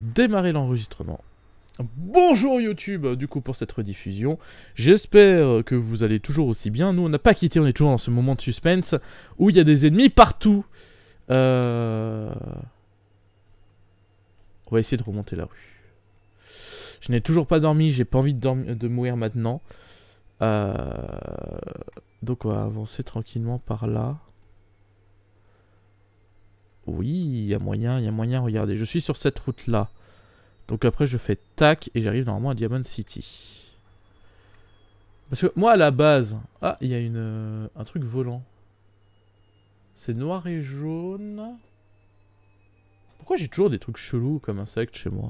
Démarrer l'enregistrement. Bonjour YouTube, du coup pour cette rediffusion. J'espère que vous allez toujours aussi bien. Nous on n'a pas quitté, on est toujours dans ce moment de suspense où il y a des ennemis partout. On va essayer de remonter la rue. Je n'ai toujours pas dormi, j'ai pas envie de mourir maintenant. Donc on va avancer tranquillement par là. Oui, il y a moyen, regardez, je suis sur cette route-là. Donc après, je fais tac et j'arrive normalement à Diamond City. Parce que moi, à la base... Ah, il y a un truc volant. C'est noir et jaune. Pourquoi j'ai toujours des trucs chelous comme insectes chez moi?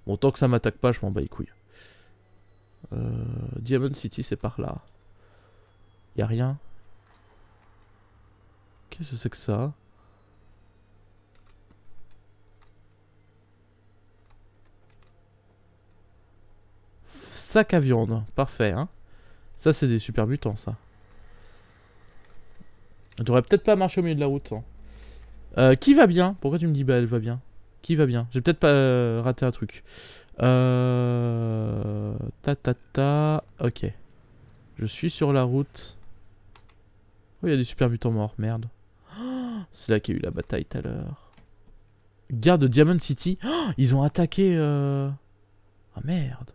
Bon, tant que ça m'attaque pas, je m'en bats les couilles. Diamond City, c'est par là. Y a rien. Qu'est-ce que c'est que ça? Sac à viande, parfait, hein. Ça, c'est des super mutants, ça. J'aurais peut-être pas marché au milieu de la route. Hein. Qui va bien? Pourquoi tu me dis bah elle va bien? Qui va bien? J'ai peut-être pas raté un truc. Ok. Je suis sur la route. Oh, il y a des super mutants morts, merde. Oh, c'est là qu'il y a eu la bataille tout à l'heure. Garde de Diamond City. Oh, ils ont attaqué... Ah merde.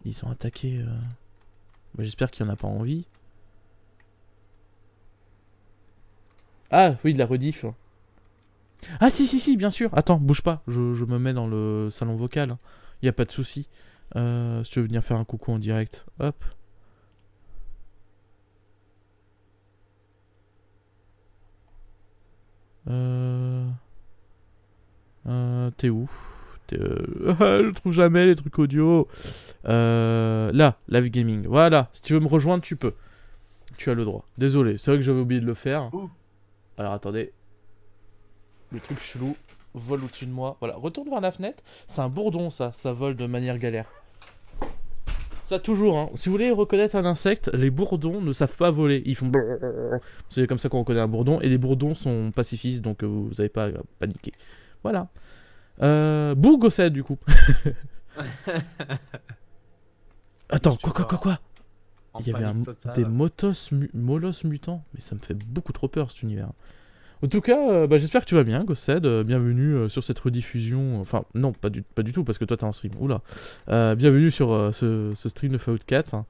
Ils ont attaqué... Bah, j'espère qu'il n'y en a pas envie. Ah, oui, de la rediff. Ah, si, bien sûr. Attends, bouge pas. Je me mets dans le salon vocal. Il n'y a pas de souci. Si tu veux venir faire un coucou en direct. Hop. T'es où? Je trouve jamais les trucs audio. Là, live gaming. Voilà, si tu veux me rejoindre, tu peux. Tu as le droit. Désolé, c'est vrai que j'avais oublié de le faire. Alors attendez. Le truc chelou vole au-dessus de moi. Voilà, retourne vers la fenêtre. C'est un bourdon, ça. Ça vole de manière galère. Ça toujours, hein. Si vous voulez reconnaître un insecte, les bourdons ne savent pas voler. Ils font... C'est comme ça qu'on reconnaît un bourdon. Et les bourdons sont pacifistes, donc vous n'avez pas à paniquer. Voilà. Bouh, Gossette, du coup. Attends, quoi? Il y avait des molosses mutants. Mais ça me fait beaucoup trop peur, cet univers. En tout cas, j'espère que tu vas bien, Gossed. Bienvenue sur cette rediffusion. Enfin, non, pas du tout, parce que toi, t'es en stream. Oula. Bienvenue sur ce stream de Fallout 4. Hein.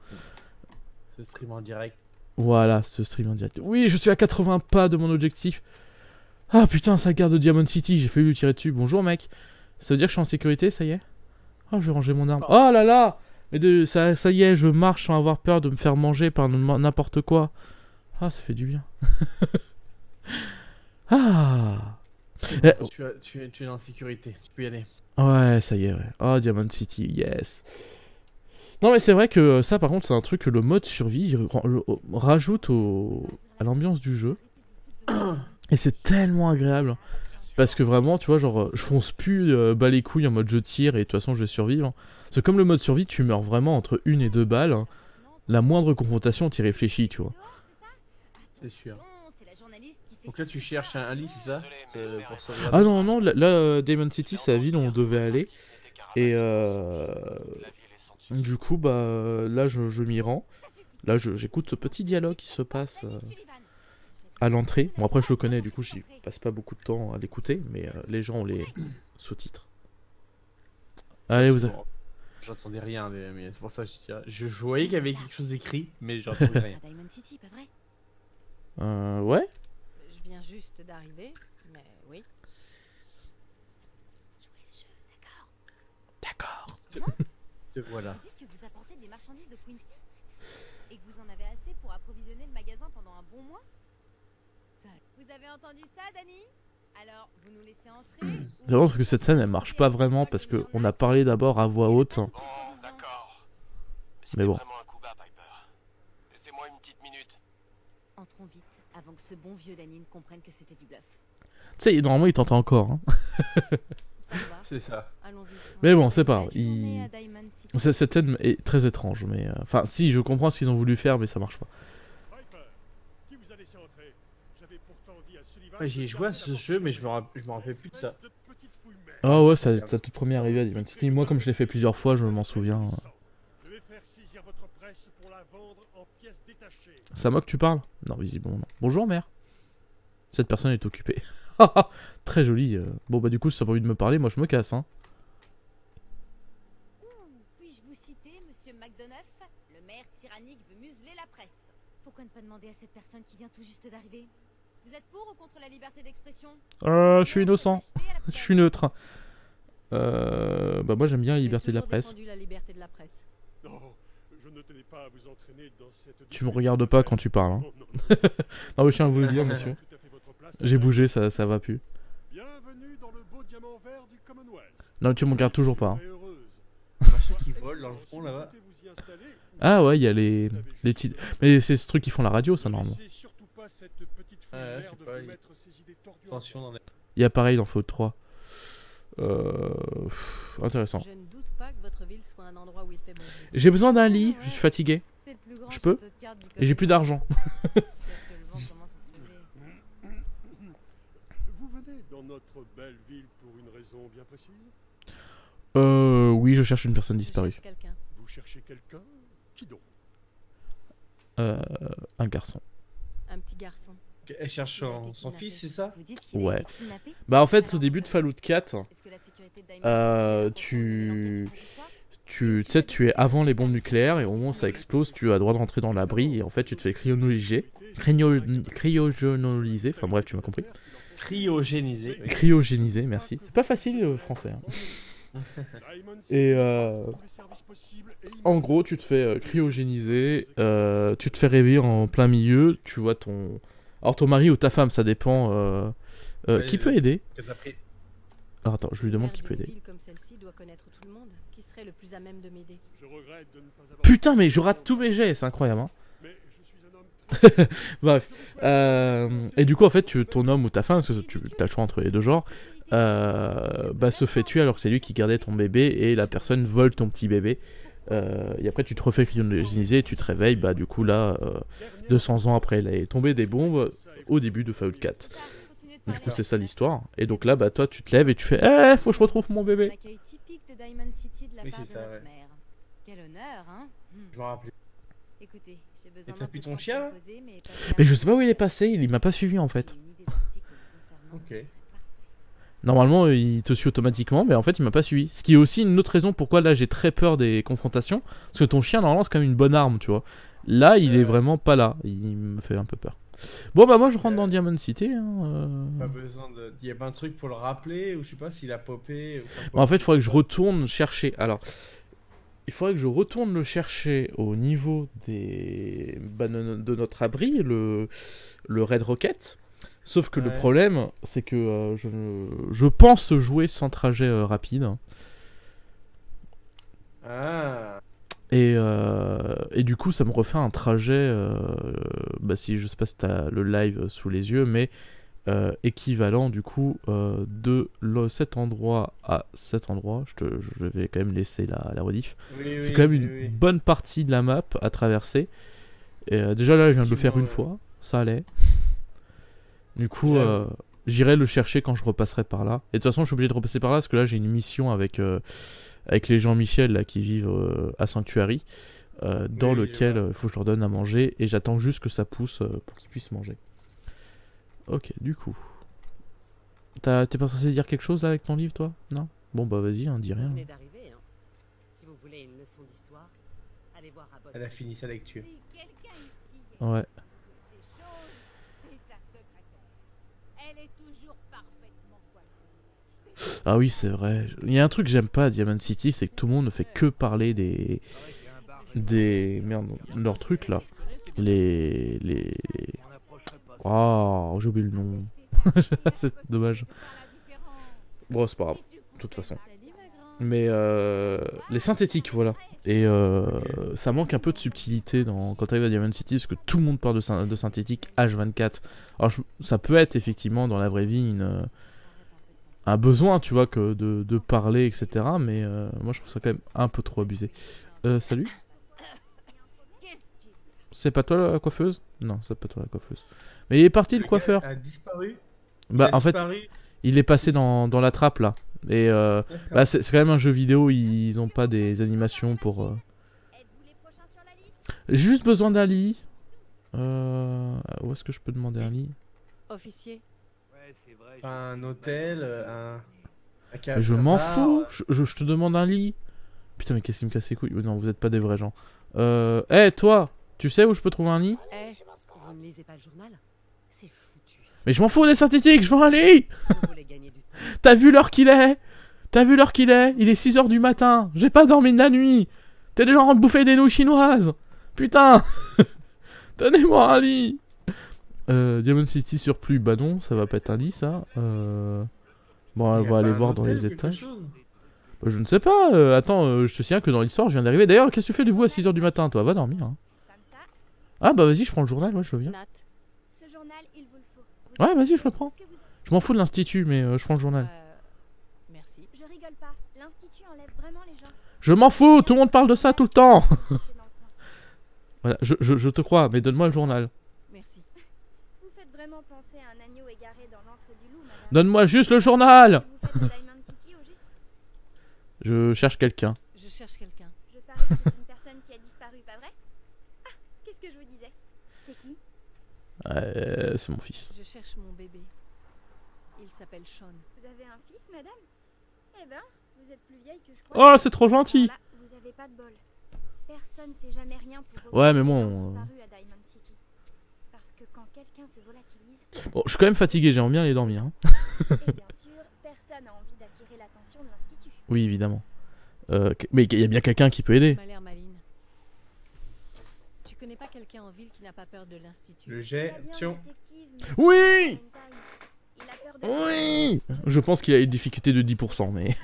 Ce stream en direct. Voilà, ce stream en direct. Oui, je suis à 80 pas de mon objectif. Ah putain, ça garde de Diamond City. J'ai failli lui tirer dessus. Bonjour, mec. Ça veut dire que je suis en sécurité, ça y est? Oh, je vais ranger mon arme. Oh là là! Mais ça y est, je marche sans avoir peur de me faire manger par n'importe quoi. Ah, ça fait du bien. Ah! Tu es en sécurité, tu peux y aller. Ouais, ça y est, ouais. Oh, Diamond City, yes. Non, mais c'est vrai que ça, par contre, c'est un truc que le mode survie rajoute à l'ambiance du jeu. Et c'est tellement agréable. Parce que vraiment, tu vois, genre, je fonce plus bas les couilles en mode je tire et de toute façon je vais survivre. Parce que comme le mode survie, tu meurs vraiment entre 1 et 2 balles. Hein. La moindre confrontation, t'y réfléchis, tu vois. C'est sûr. Donc là, tu cherches un lit, c'est ça? Ah non, là, Diamond City, c'est la ville où on devait aller. Et du coup, là, je m'y rends. Là, j'écoute ce petit dialogue qui se passe à l'entrée. Bon, après, je le connais, du coup, j'y passe pas beaucoup de temps à l'écouter. Mais les gens ont les sous-titres. Allez, vous avez... J'entendais rien, mais c'est pour ça que je voyais qu'il y avait quelque chose d'écrit, mais j'entendais rien. Ouais. Je viens juste d'arriver, mais oui. Jouez le jeu, D'accord. Te voilà. Vous dites que vous apportez des marchandises de Quincy et que vous en avez assez pour approvisionner le magasin pendant un bon mois. Vous avez entendu ça, Dani? Alors, vous nous laissez entrer? C'est vraiment parce que cette scène elle marche pas vraiment parce que on a parlé d'abord à voix haute. Bon, d'accord. Mais bon. Vraiment un coup bas, Piper. Laissez-moi une petite minute. Entrons vite, avant que ce bon vieux Danny ne comprenne que c'était du bluff. Tu sais, normalement il t'entend encore. Hein. Ça vous va? C'est ça. Allons-y. Mais bon, c'est pas grave. Journée à Diamond City. Cette scène est très étrange, mais... Enfin, si, je comprends ce qu'ils ont voulu faire, mais ça marche pas. vous a laissé entrer. J'avais pourtant dit à Sullivan. Ouais, j'y ai joué à ce jeu, mais je me rappelle plus de ça. Ah ouais, ça toute première arrivée à Diamond City. Moi, comme je l'ai fait plusieurs fois, je m'en souviens. Je vais faire saisir votre presse pour la vendre en pièces détachées. C'est à moi que tu parles? Non, visiblement non. Bonjour, mère. Cette personne est occupée. Très joli. Bon, bah, du coup, si t'as pas envie de me parler, moi je me casse, hein. Puis-je vous citer, monsieur McDonough? Le maire tyrannique veut museler la presse. Pourquoi ne pas demander à cette personne qui vient tout juste d'arriver? Vous êtes pour ou contre la liberté d'expression? Je suis innocent. Je suis neutre. Bah, moi j'aime bien la liberté de la presse. La liberté de la presse. Non, je ne tenais pas à vous entraîner dans cette. Tu me regardes pas quand tu parles, hein. Non, non, Non, mais je tiens à vous le dire, monsieur. tout à fait votre place. J'ai bougé, ça va plus. Bienvenue dans le beau diamant vert du Commonwealth. Non, tu me regardes toujours pas, hein. Très heureuse. Machin qui vole dans le fond là-bas. Vous y installer ou Ah ouais, il y a les vous avez petits... Mais c'est ce truc qui font la radio, ça, Ne normalement. laissez surtout pas cette petite foule Ouais, merde je sais vous pas, mettre ces idées tordues en Attention dans les... Il y a pareil dans Fallout 3. Intéressant. Je ne doute pas que votre ville soit un endroit où il fait bon vivre. J'ai besoin d'un lit, je suis fatigué. C'est le plus grand Je peux château de cartes du Et j'ai plus d'argent. Commonwealth. Jusqu'à ce que le vent commence à se lever. Vous venez dans notre belle ville pour une raison bien précise? Oui, je cherche une personne Je disparue. cherche quelqu'un. Vous cherchez quelqu'un? Qui donc? Un garçon. Un petit garçon. Elle cherche son fils, c'est ça? Vous dites qu'il a Ouais. été kidnappé? Bah en fait, Alors, au début de Fallout 4, est-ce que la sécurité de Diamond City a confié tu l'enquête contradictoire? tu sais, tu es avant les bombes nucléaires et au moment où ça explose, tu as le droit de rentrer dans l'abri et en fait, tu te fais cryogéniser. Cryogéniser, enfin bref, tu m'as compris. Cryogénisé. Oui. Cryogéniser, merci. C'est pas facile le français, hein. Et en gros, tu te fais cryogéniser, tu te fais réveiller en plein milieu, tu vois ton... Alors ton mari ou ta femme, ça dépend. Qui peut aider? Qu'elle t'a pris. Alors attends, je lui demande Maire qui peut d'une aider. ville comme celle-ci doit connaître tout le monde. Qui serait le plus à même de m'aider? Je regrette de ne pas avoir... Putain, mais je rate tous mes jets, c'est incroyable, hein. Mais je suis un homme... Bref. Et du coup, en fait, ton homme ou ta femme, parce que tu as le choix entre les deux genres, bah, se fait tuer alors que c'est lui qui gardait ton bébé et la personne vole ton petit bébé. Et après, tu te refais cryogéniser, tu te réveilles, bah, du coup, là, 200 ans après, il est tombé des bombes au début de Fallout 4. Du coup, c'est ça l'histoire. Et donc là, bah, toi, tu te lèves et tu fais faut que je retrouve mon Un bébé. accueil typique de Diamond City de la Oui, part de c'est ça, notre ouais. mère. Quel honneur, hein? Je me rappelle. Écoutez, j'ai besoin t'as d'un plus peu de ton temps chien, pour là me poser, mais Mais je sais pas où il est passé, il m'a pas suivi en fait. j'ai une idée d'article concernant, Ok. ce serait parfait. Normalement, il te suit automatiquement, mais en fait, il m'a pas suivi. Ce qui est aussi une autre raison pourquoi là j'ai très peur des confrontations. Parce que ton chien, normalement, c'est quand même une bonne arme, tu vois. Là, il est vraiment pas là. Il me fait un peu peur. Bon, bah, moi, je rentre dans Diamond City. Hein, Pas besoin de. Il y a pas un truc pour le rappeler, ou je sais pas s'il a popé. Ou pas Bon, en fait, il faudrait que je retourne chercher. Alors, il faudrait que je retourne le chercher au niveau des... bah, de notre abri, le Red Rocket. Sauf que le Ouais. problème, c'est que je pense jouer sans trajet rapide. Ah. Et du coup, ça me refait un trajet, bah si je sais pas si t'as le live sous les yeux, mais équivalent du coup de cet endroit à cet endroit. Je vais quand même laisser la rediff. Oui, C'est oui, quand même oui, une oui. bonne partie de la map à traverser. Et déjà là, je viens de le faire une Effectivement, fois, ça allait. Du coup, J'avoue. j'irai le chercher quand je repasserai par là. Et de toute façon, je suis obligé de repasser par là parce que là, j'ai une mission avec les Jean-Michel là, qui vivent à Sanctuary, dans Oui, je lequel vois. il faut que je leur donne à manger. Et j'attends juste que ça pousse pour qu'ils puissent manger. Ok, du coup. T'es pas censé dire quelque chose là avec ton livre, toi? Non? Bon, bah vas-y, hein, dis Vous rien. venez d'arriver, hein. Si vous voulez une leçon d'histoire, allez voir à Elle a fini sa lecture. Si quelqu'un ici Ouais. ces choses, c'est sa secrétaire. Elle est toujours parfaitement coiffée. Ah oui, c'est vrai. Il y a un truc que j'aime pas à Diamond City, c'est que tout le monde ne fait que parler des... Merde, leurs trucs là. Les... Oh, j'ai oublié le nom. C'est dommage. Bon, c'est pas grave, de toute façon. Salut, ma grande. Mais les synthétiques, voilà. Et ça manque un peu de subtilité quand t'arrives à Diamond City, parce que tout le monde parle de synthétique H24. Alors ça peut être effectivement dans la vraie vie un besoin, tu vois, que de parler, etc. Mais moi je trouve ça quand même un peu trop abusé. Salut. Qu'est-ce qu'il C'est pas toi la coiffeuse? Non, c'est pas toi la coiffeuse. Mais il est parti le coiffeur. A disparu. Bah Il a en fait, disparu. il est passé dans la trappe là. Et bah, c'est quand même un jeu vidéo, ils ont pas des animations pour... Êtes-vous les prochains sur la liste? J'ai juste besoin d'un lit. Où est-ce que je peux demander un lit? Officier, Un hôtel, Mais je m'en fous, je te demande un lit. Putain mais qu'est-ce qui me casse les couilles? Non, vous êtes pas des vrais gens. Toi, tu sais où je peux trouver un lit? Vous ne lisez pas le journal? C'est foutu. Mais je m'en fous des synthétiques, je veux un lit. Vous voulez gagner du temps. T'as vu l'heure qu'il est? T'as vu l'heure qu'il est? Il est 6h du matin, j'ai pas dormi de la nuit. T'es déjà en train de bouffer des nouilles chinoises. Putain. Donnez-moi un lit. Diamond City surplus, bah non, ça va pas être un lit ça. Bon, on va aller voir dans les étages. Bah, je ne sais pas, attends, je te signale que dans l'histoire je viens d'arriver. D'ailleurs, qu'est-ce que tu fais debout à 6h du matin, toi? Va dormir. Hein. Comme ça, Ah bah vas-y, je prends le journal, ouais, je veux bien. Nat. ce journal, il vous le faut. Ouais, vas-y, je le prends. Tout ce que vous- Je m'en fous de l'institut, mais je prends le journal. Merci. Je rigole pas. L'Institut enlève vraiment les gens. Je m'en fous, tout le monde parle de ça tout le temps. C'est dans le coin. Voilà, je te crois, mais donne-moi le journal. Merci. Vous faites vraiment penser à un agneau égaré dans l'antre du loup, madame. Donne-moi juste le journal. Vous faites de Diamond City au juste? Je cherche quelqu'un. Je cherche quelqu'un. Je parie que c'est une personne qui a disparu, pas vrai? Ah, qu'est-ce que je vous disais? C'est qui? C'est mon fils. Je cherche mon bébé. Il s'appelle Sean. Vous avez un fils, madame? Eh ben, vous êtes plus vieille que je crois. Oh, c'est trop gentil. Alors là, vous avez pas de bol. Personne fait jamais rien pour Ouais, mais retrouver les bon, gens disparus à Diamond City. Parce que quand quelqu'un se volatilise, Bon, je suis quand même fatigué, j'aimerais bien aller dormir. Hein. et bien sûr, personne n'a envie d'attirer l'attention de l'Institut. Oui, évidemment. Mais il y a bien quelqu'un qui peut Tu aider. m'as l'air maline. Tu connais pas quelqu'un en ville qui n'a pas peur de l'Institut? Le Il jet, va bien, tiens. détective, monsieur Oui. Valentine. Il a peur de... Oui. Je pense qu'il a une difficulté de 10%, mais...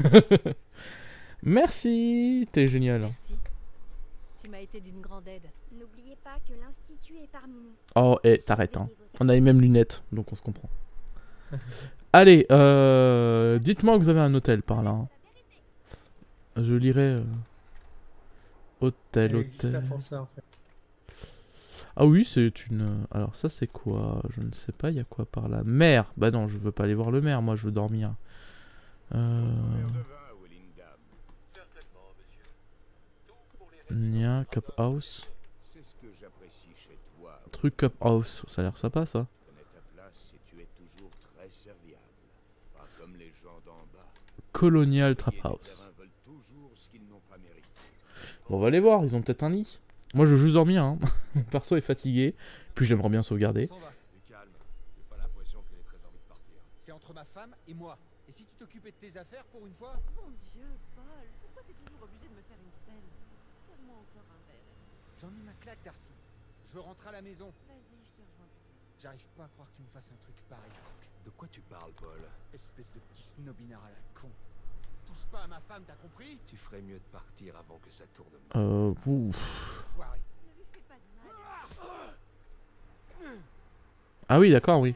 Merci, t'es génial. Merci. Tu m'as été d'une grande aide. N'oubliez pas que l'Institut est parmi nous. Oh, t'arrêtes, hein. On a les mêmes lunettes, donc on se comprend. Allez, dites-moi que vous avez un hôtel par là. Hein. Je lirai... Hôtel, Elle existe hôtel... pour ça, en fait. Ah oui, c'est une... Alors ça c'est quoi? Je ne sais pas, il y a quoi par là? Mer. Bah non, je veux pas aller voir le maire, moi je veux dormir. Nia, Cup House. C'est ce que j'apprécie chez toi. Truc Cup House, ça a l'air sympa ça. Connais ta place et tu es toujours très serviable. Pas comme les gens d'en bas. Colonial Trap Les House. terrains veulent toujours ce qu'ils n'ont pas mérité. Bon, on va aller voir, ils ont peut-être un lit. Moi je veux juste dormir, hein. Mon perso est fatigué. Puis j'aimerais bien sauvegarder. S'en va. Du calme. J'ai pas l'impression qu'elle ait très envie de partir. C'est entre ma femme et moi. Et si tu t'occupais de tes affaires pour une fois? Mon Dieu, Paul, pourquoi t'es toujours obligé de me faire une scène? Serre-moi encore un verre. J'en ai ma claque, Darcy. Je veux rentrer à la maison. Vas-y, je te rejoins. J'arrive pas à croire que tu me fasses un truc pareil. De quoi tu parles, Paul? Espèce de petit snobinard à la con. Touche pas à ma femme, t'as compris? Tu ferais mieux de partir avant que ça tourne mal. Ouf. Foiré. Ne lui fais pas de mal. Ah oui, d'accord, oui.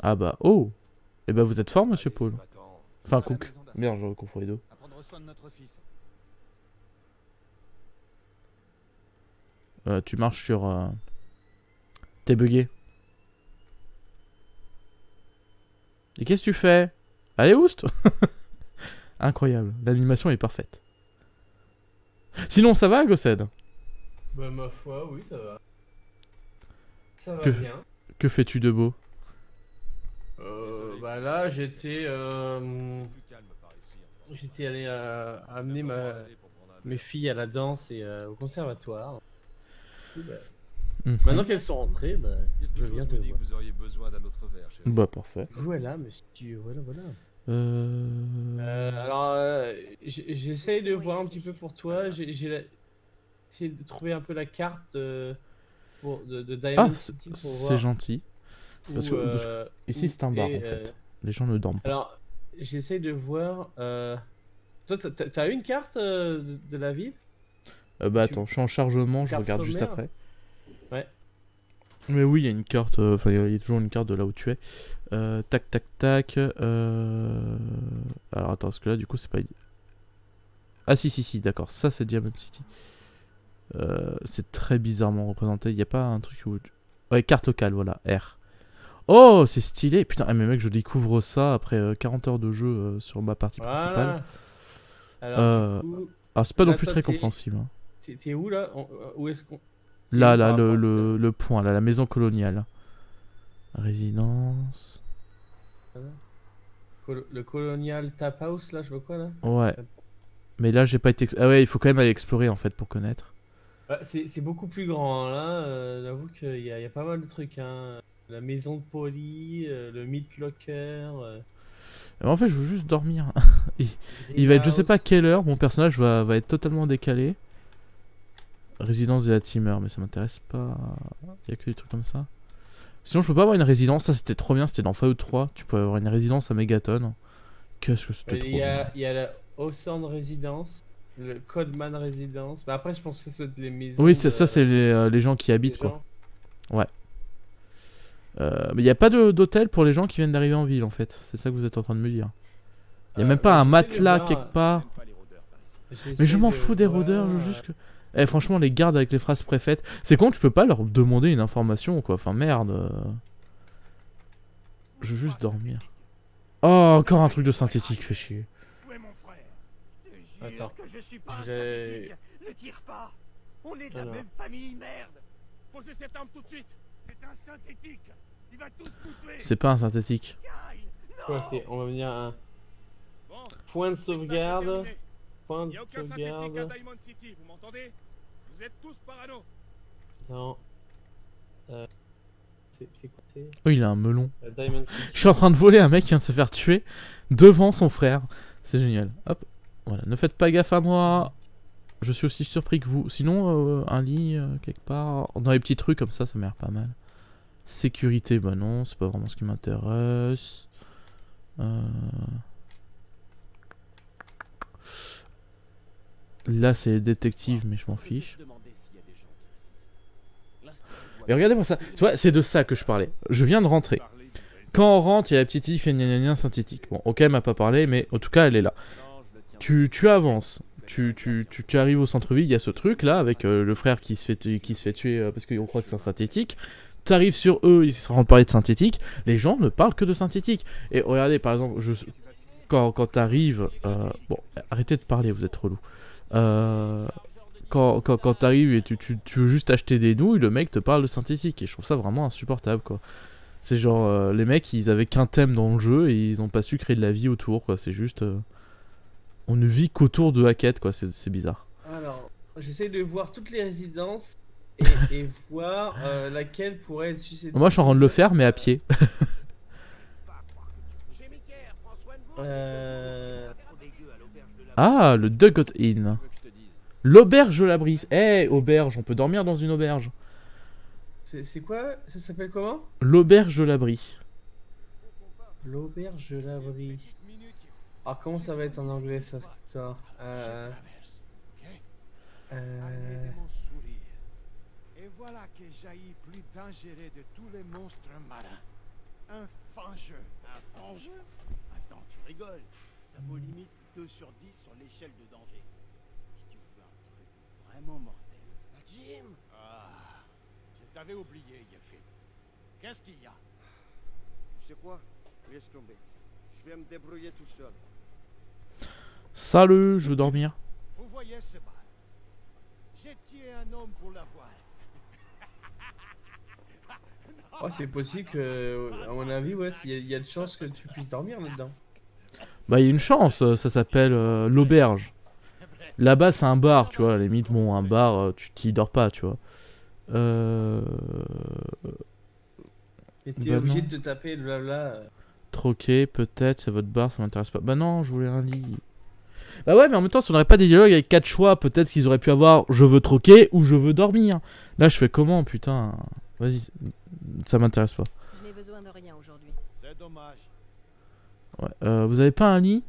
Ah bah, oh. Eh bah vous êtes fort, monsieur Allez, Paul. va-t'en. Enfin, À la Cook. maison, Darcy. Merde, je confonds les deux. À prendre soin de notre fils. Tu marches sur... T'es bugué. Et qu'est-ce que tu fais? Allez, oust. Incroyable, l'animation est parfaite. Sinon, ça va, Gossed? Bah, ma foi, oui, ça va. Ça va Que- bien. Que fais-tu de beau? Bah là, j'étais Plus calme par ici. j'étais allé amener mes filles à la danse et au conservatoire. Du coup, bah, Mhm. maintenant qu'elles sont rentrées, bah, Quelque je chose viens me te dit que voir. vous auriez besoin d'un autre verre, chérie. Bah, parfait. Voilà, monsieur, voilà, voilà. Euh... Alors, j'essaye de voir un petit peu pour toi. J'ai essayé de trouver un peu la carte de Diamond Ah, City pour c'est voir gentil. Parce que ici, où c'est un bar, est, en fait. Les gens ne dorment pas. Alors, j'essaye de voir. Toi, t'as une carte de la ville? Bah tu- attends, je suis en chargement, je carte regarde juste sommaire? après. Ouais. Mais oui, il y a une carte, enfin il y a toujours une carte de là où tu es. Tac, tac, tac. Alors attends, parce que là, du coup, c'est pas... Ah si, si, si, d'accord, ça c'est Diamond City. C'est très bizarrement représenté. Il n'y a pas un truc où... Ouais, carte locale, voilà, R. Oh, c'est stylé. Putain, mais mec, je découvre ça après 40 heures de jeu sur ma partie principale. Alors, du coup, Alors, c'est pas non là, plus toi, très t'es- compréhensible. Hein. t'es où là? Où est-ce qu'on. Là, où là, par rapport le point, là, la maison coloniale. Résidence. Le Colonial Tap House là, je vois quoi là? Ouais. Mais là, j'ai pas été... Ah ouais, il faut quand même aller explorer, en fait, pour connaître. Bah, c'est beaucoup plus grand hein, là, j'avoue qu'il y a pas mal de trucs hein. La maison de Polly, le Meat Locker, Mais en fait, je veux juste dormir. Il va être, je sais pas Greenhouse. quelle heure, mon personnage va être totalement décalé. Résidence de la Teamer, mais ça m'intéresse pas. Il y a que des trucs comme ça. Sinon, je peux pas avoir une résidence. Ça, c'était trop bien. C'était dans Fallout 3. Tu peux avoir une résidence à Megaton. Qu'est-ce que c'était trop bien. Il y a la Hawthorne Residence, le Codeman Residence. Mais après, je pense que c'est les maisons. Oui, ça, c'est les gens qui des habitent, quoi. gens. Mais il n'y a pas d'hôtel pour les gens qui viennent d'arriver en ville, en fait. C'est ça que vous êtes en train de me dire. Il n'y a même pas un j'essaie de matelas voir, quelque part. J'aime pas les rôdeurs par ici. Mais J'essaie je m'en de fous des rôdeurs, je veux voir, juste que... Eh, franchement, les gardes avec les phrases préfaites, c'est con, tu peux pas leur demander une information, quoi. Enfin, merde. Je veux juste dormir. Oh, encore un truc de synthétique, fait chier. Où est mon frère? Je te jure Attends. que je suis pas un J'ai- synthétique. Ne tire pas. On est de la Alors. même famille, merde. Posez cette arme tout de suite. C'est un synthétique. Il va tous nous tuer. C'est pas un synthétique. Kyle, Quoi, non. on va venir à un Bon, point de c'est tout à fait sauvegarde. terminé. Point Il de n'y a aucun synthétique à sauvegarde. Diamond City, vous m'entendez? Vous êtes tous parano. Non. C'est quoi c'est Oh, il a un melon. Diamond City. Je suis en train de voler un mec qui vient de se faire tuer devant son frère. C'est génial. Hop. Voilà. Ne faites pas gaffe à moi. Je suis aussi surpris que vous. Sinon, un lit quelque part. Dans les petits trucs comme ça m'a l'air pas mal. Sécurité, bah non, c'est pas vraiment ce qui m'intéresse. Là, c'est les détectives, mais je m'en fiche. Et regardez-moi ça. Tu vois, c'est de ça que je parlais. Je viens de rentrer. Quand on rentre, il y a la petite fille qui fait gna synthétique. Bon, ok, elle m'a pas parlé, mais en tout cas, elle est là. Tu avances. Tu arrives au centre-ville, il y a ce truc là avec le frère qui se fait tuer parce qu'on croit que c'est un synthétique. Tu arrives sur eux, ils se rendent parler de synthétique. Les gens ne parlent que de synthétique. Et regardez, par exemple, quand tu arrives. Bon, arrêtez de parler, vous êtes relou. Quand tu arrives et tu veux juste acheter des nouilles, le mec te parle de synthétique. Et je trouve ça vraiment insupportable, quoi. C'est genre, les mecs, ils avaient qu'un thème dans le jeu et ils ont pas su créer de la vie autour, quoi. C'est juste. On ne vit qu'autour de Hackett, quoi. C'est bizarre. Alors, j'essaie de voir toutes les résidences et voir laquelle pourrait être susceptible. Moi, je suis en train de le faire, mais à pied. Ah, le Dugout Inn. L'auberge de l'abri. Eh, auberge, on peut dormir dans une auberge. C'est quoi? Ça s'appelle comment? L'auberge de l'abri. L'auberge de l'abri. Ah, comment ça va être en anglais ça, cette histoire? Arrêtez mon sourire. Et voilà que jaillit plus dangereux de tous les monstres marins. Un fangeux. Un fangeux? Attends, tu rigoles. Ça vaut limite 2 sur 10 sur l'échelle de danger. Si tu veux un truc vraiment mortel. Jim! Ah, je t'avais oublié, Yeffé. Qu'est-ce qu'il y a? Tu sais quoi? Laisse tomber. Je vais me débrouiller tout seul. Salut, je veux dormir. Vous voyez ce bal? J'ai tué un homme pour l'avoir. Oh, c'est possible que, à mon avis, ouais, il y a de chances que tu puisses dormir là-dedans. Bah, il y a une chance, ça s'appelle l'auberge. Là-bas, c'est un bar, tu vois. À la limite, bon, un bar, tu t'y dors pas, tu vois. Et t'es Bah obligé non. de te taper le blabla. Troquer, peut-être, c'est votre bar, ça m'intéresse pas. Bah non, je voulais un lit. Bah ouais, mais en même temps, si on n'aurait pas des dialogues avec 4 choix, peut-être qu'ils auraient pu avoir je veux troquer ou je veux dormir. Là, je fais comment, putain? Vas-y, ça m'intéresse pas. Je n'ai besoin de rien aujourd'hui. C'est dommage. Ouais, vous avez pas un lit?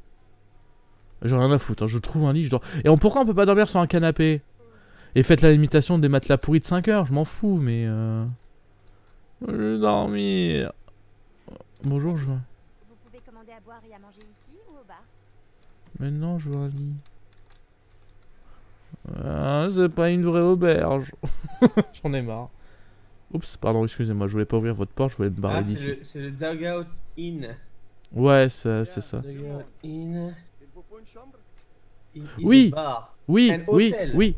J'ai rien à foutre, hein, je trouve un lit, je dors. Et pourquoi on peut pas dormir sur un canapé? Et faites la limitation des matelas pourris de 5 heures, je m'en fous, mais je veux dormir. Bonjour, je veux... Vous pouvez commander à boire et à manger ici ou au bar? Mais non, je veux un lit. C'est pas une vraie auberge. J'en ai marre. Oups, pardon, excusez-moi, je voulais pas ouvrir votre porte, je voulais me barrer d'ici. C'est le Dugout Inn. Ouais, c'est ça. Dugout Inn. Il vous faut une chambre? Oui. Bar. Oui, Un oui, hôtel.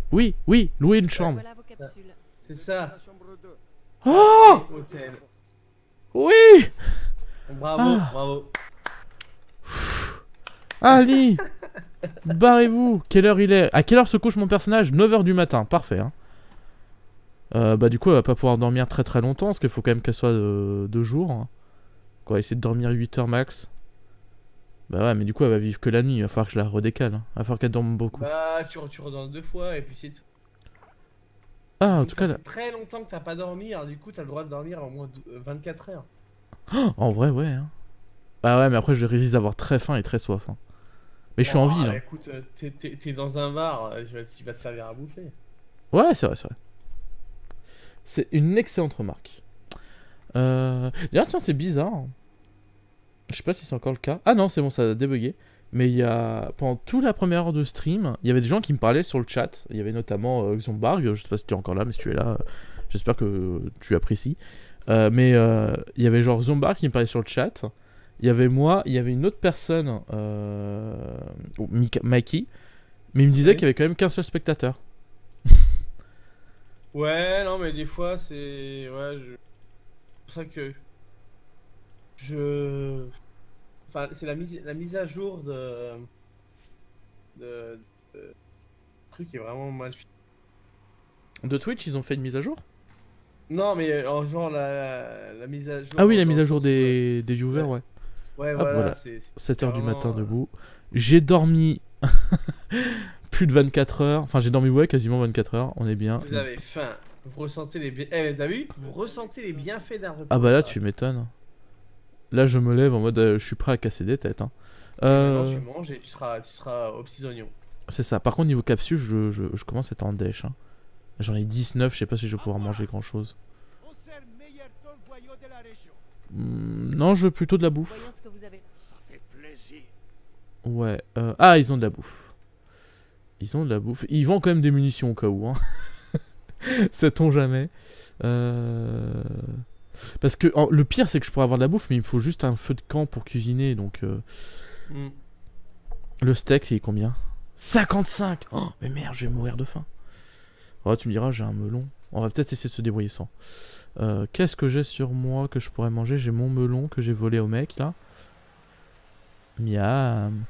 oui, louer une chambre. Voilà vos capsules. C'est ça. La chambre 2. Oh Hôtel. oui. Bravo, Ah. bravo. Ali, barrez-vous. Quelle heure il est? À quelle heure se couche mon personnage? 9h du matin, parfait. Hein. Bah du coup, elle va pas pouvoir dormir très très longtemps, parce qu'il faut quand même qu'elle soit de jour. Hein. On va essayer de dormir 8h max. Bah ouais, mais du coup, elle va vivre que la nuit, il va falloir que je la redécale. Hein. Il va falloir qu'elle dorme beaucoup. Bah, tu redors 2 fois et puis c'est tout. Ah, en tout cas, Ça là... fait très longtemps que t'as pas dormi, alors du coup, t'as le droit de dormir au moins 24 heures. En vrai, ouais. Hein. Bah ouais, mais après, je résiste d'avoir très faim et très soif. Hein. Mais je suis en vie, là. Écoute, t'es dans un bar, il va te servir à bouffer. Ouais, c'est vrai, c'est vrai. C'est une excellente remarque. D'ailleurs, tiens, c'est bizarre. Hein. Je sais pas si c'est encore le cas. Ah non, c'est bon, ça a débugué. Mais il y a... Pendant toute la première heure de stream, il y avait des gens qui me parlaient sur le chat. Il y avait notamment Xombarg, je sais pas si tu es encore là, mais si tu es là, j'espère que tu apprécies. Mais il y avait genre Xombarg qui me parlait sur le chat. Il y avait moi, il y avait une autre personne, Mikey, mais il me disait qu'il y avait quand même qu'un seul spectateur. Ouais, non, mais des fois, c'est... Ouais, c'est pour ça que... Enfin, c'est la mise à jour de truc qui est vraiment mal fait. De Twitch, ils ont fait une mise à jour? Non, mais en genre la mise à jour... Ah oui, la mise à jour des viewers, ouais. Ouais, Hop, voilà, voilà. c'est 7h du matin vraiment, debout. J'ai dormi plus de 24 heures. Enfin, j'ai dormi, ouais, quasiment 24 heures. On est bien. Vous avez faim, vous ressentez les t'as vu? Vous ressentez les bienfaits d'un repas. Ah bah là, tu m'étonnes. Là, je me lève en mode je suis prêt à casser des têtes. Hein. Maintenant, tu manges et tu seras aux petits oignons. C'est ça. Par contre, niveau capsule, je commence à être en dèche. Hein. J'en ai 19, je sais pas si je vais pouvoir manger grand chose. On sert meilleur torboyau de la région. Non, je veux plutôt de la bouffe. Voyons ce que vous avez. Ça fait plaisir. Ouais. Ah, ils ont de la bouffe. Ils ont de la bouffe. Ils vendent quand même des munitions au cas où. Hein. Sait-on jamais. Parce que le pire, c'est que je pourrais avoir de la bouffe, mais il me faut juste un feu de camp pour cuisiner. Donc, le steak, il est combien? 55. Oh, mais merde, je vais mourir de faim. Oh, tu me diras, j'ai un melon. On va peut-être essayer de se débrouiller sans. Qu'est-ce que j'ai sur moi que je pourrais manger? J'ai mon melon que j'ai volé au mec, là. Miam.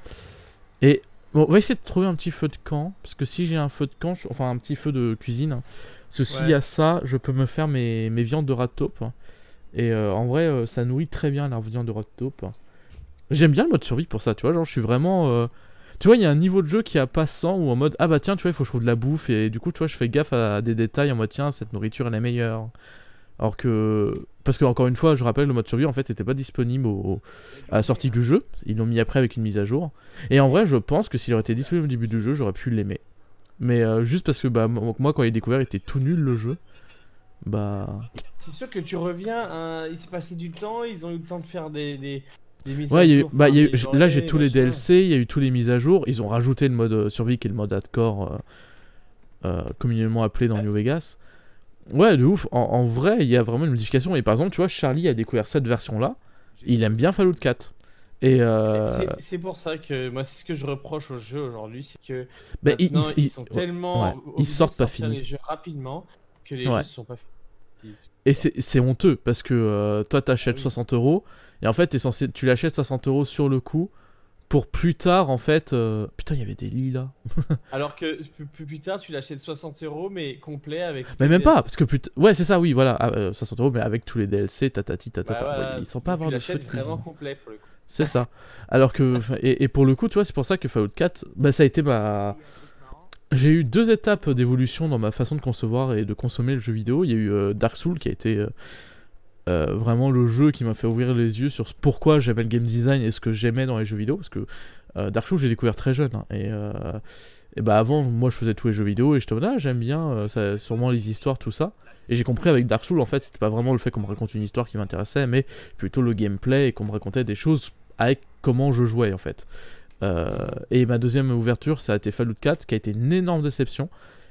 Et bon, on va essayer de trouver un petit feu de camp. Parce que si j'ai un feu de camp, enfin un petit feu de cuisine, hein, parce que s'il y a ça, je peux me faire mes viandes de rat de taupe. Et en vrai, ça nourrit très bien la viande de rat de taupe. J'aime bien le mode survie pour ça, tu vois. Genre, je suis vraiment... Tu vois, il y a un niveau de jeu qui a pas 100 ou en mode ah bah tiens, tu vois, il faut que je trouve de la bouffe. Et du coup, tu vois, je fais gaffe à des détails en mode tiens, cette nourriture elle est meilleure. Alors que. Parce que, encore une fois, je rappelle, le mode survie en fait était pas disponible à la sortie du jeu. Ils l'ont mis après avec une mise à jour. Et en vrai, je pense que s'il aurait été disponible au début du jeu, j'aurais pu l'aimer. Mais juste parce que bah, moi, quand j'ai découvert, il était tout nul le jeu. Bah. C'est sûr que tu reviens, il s'est passé du temps, ils ont eu le temps de faire des mises ouais, à jour. bah, là j'ai des tous les machins. DLC, il y a eu tous les mises à jour. Ils ont rajouté le mode survie qui est le mode hardcore, communément appelé dans New Vegas. Ouais, de ouf. En vrai, il y a vraiment une modification. Et par exemple, tu vois, Charlie a découvert cette version-là. Il aime bien Fallout 4. Et c'est pour ça que moi, c'est ce que je reproche au jeu aujourd'hui, c'est que bah, maintenant, ils sont tellement ouais, obligés ils sortent de pas sortir finis. les jeux rapidement que les Ouais. jeux sont pas finis. Et c'est honteux parce que toi t'achètes 60 € et en fait tu l'achètes 60 € sur le coup pour plus tard en fait. Putain, il y avait des lits là. Alors que plus tard, tu l'achètes 60 € mais complet avec. Mais même pas parce que ouais, c'est ça, oui, voilà, 60 € mais avec tous les DLC, tatati tatata. Bah, voilà. Ouais, ils sont pas avoir tu de feu de l'achètes vraiment cuisine. complet pour le coup. C'est ça. Alors que et pour le coup, tu vois, c'est pour ça que Fallout 4, bah ça a été j'ai eu 2 étapes d'évolution dans ma façon de concevoir et de consommer le jeu vidéo. Il y a eu Dark Souls qui a été vraiment le jeu qui m'a fait ouvrir les yeux sur pourquoi j'aimais le game design et ce que j'aimais dans les jeux vidéo. Parce que Dark Souls, j'ai découvert très jeune. Hein, et bah avant, moi je faisais tous les jeux vidéo et j'étais en mode ah, j'aime bien, sûrement les histoires, tout ça. Et j'ai compris avec Dark Souls, en fait, c'était pas vraiment le fait qu'on me raconte une histoire qui m'intéressait, mais plutôt le gameplay et qu'on me racontait des choses avec comment je jouais en fait. Et ma deuxième ouverture, ça a été Fallout 4, qui a été une énorme déception.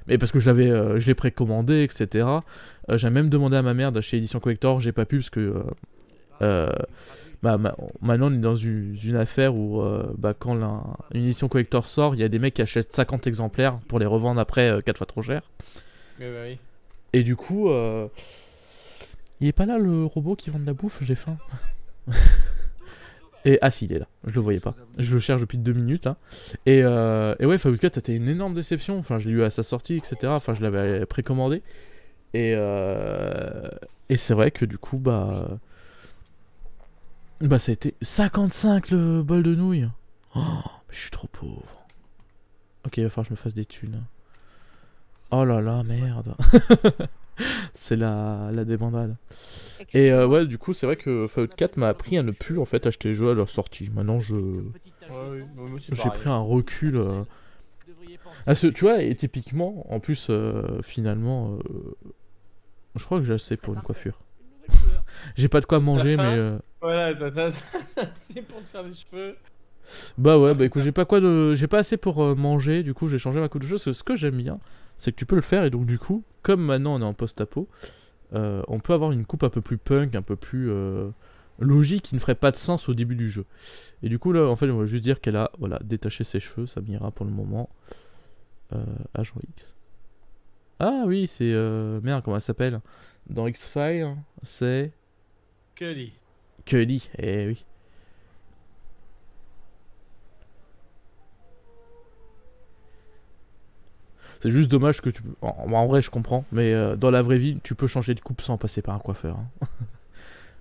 Mais parce que je l'ai précommandé, etc. J'ai même demandé à ma mère d'acheter l'édition collector, j'ai pas pu parce que maintenant on est dans une affaire où quand une édition collector sort, il y a des mecs qui achètent 50 exemplaires pour les revendre après 4 fois trop cher. Oui. Et du coup, il est pas là le robot qui vend de la bouffe, j'ai faim. Et ah si, il est là, je le voyais pas. Je le cherche depuis 2 minutes là. Et ouais, Fallout 4 c'était une énorme déception. Enfin, je l'ai eu à sa sortie, etc. Enfin, je l'avais précommandé. Et c'est vrai que du coup, bah ça a été 55 le bol de nouilles. Oh, mais je suis trop pauvre. Ok, il va falloir que je me fasse des thunes. Oh là là, merde. C'est la débandade. Et ouais, du coup, c'est vrai que Fallout 4 m'a appris à ne plus en fait acheter les jeux à leur sortie. Maintenant, j'ai pris un recul. Tu vois, et typiquement, en plus, finalement, je crois que j'ai assez pour une coiffure. J'ai pas de quoi manger, mais. Voilà, c'est pour te faire les cheveux. Bah ouais, bah écoute, j'ai pas assez pour manger, du coup j'ai changé ma coupe de cheveux. Parce que ce que j'aime bien, c'est que tu peux le faire, et donc du coup, comme maintenant on est en post-apo, on peut avoir une coupe un peu plus punk, un peu plus logique, qui ne ferait pas de sens au début du jeu. Et du coup là, en fait, on va juste dire qu'elle a détaché ses cheveux, ça m'ira pour le moment. Agent X. Ah oui, c'est merde, comment elle s'appelle dans X-Files, c'est Cully. Cully, eh oui. C'est juste dommage que tu peux... En vrai, je comprends, mais dans la vraie vie, tu peux changer de coupe sans passer par un coiffeur. Hein.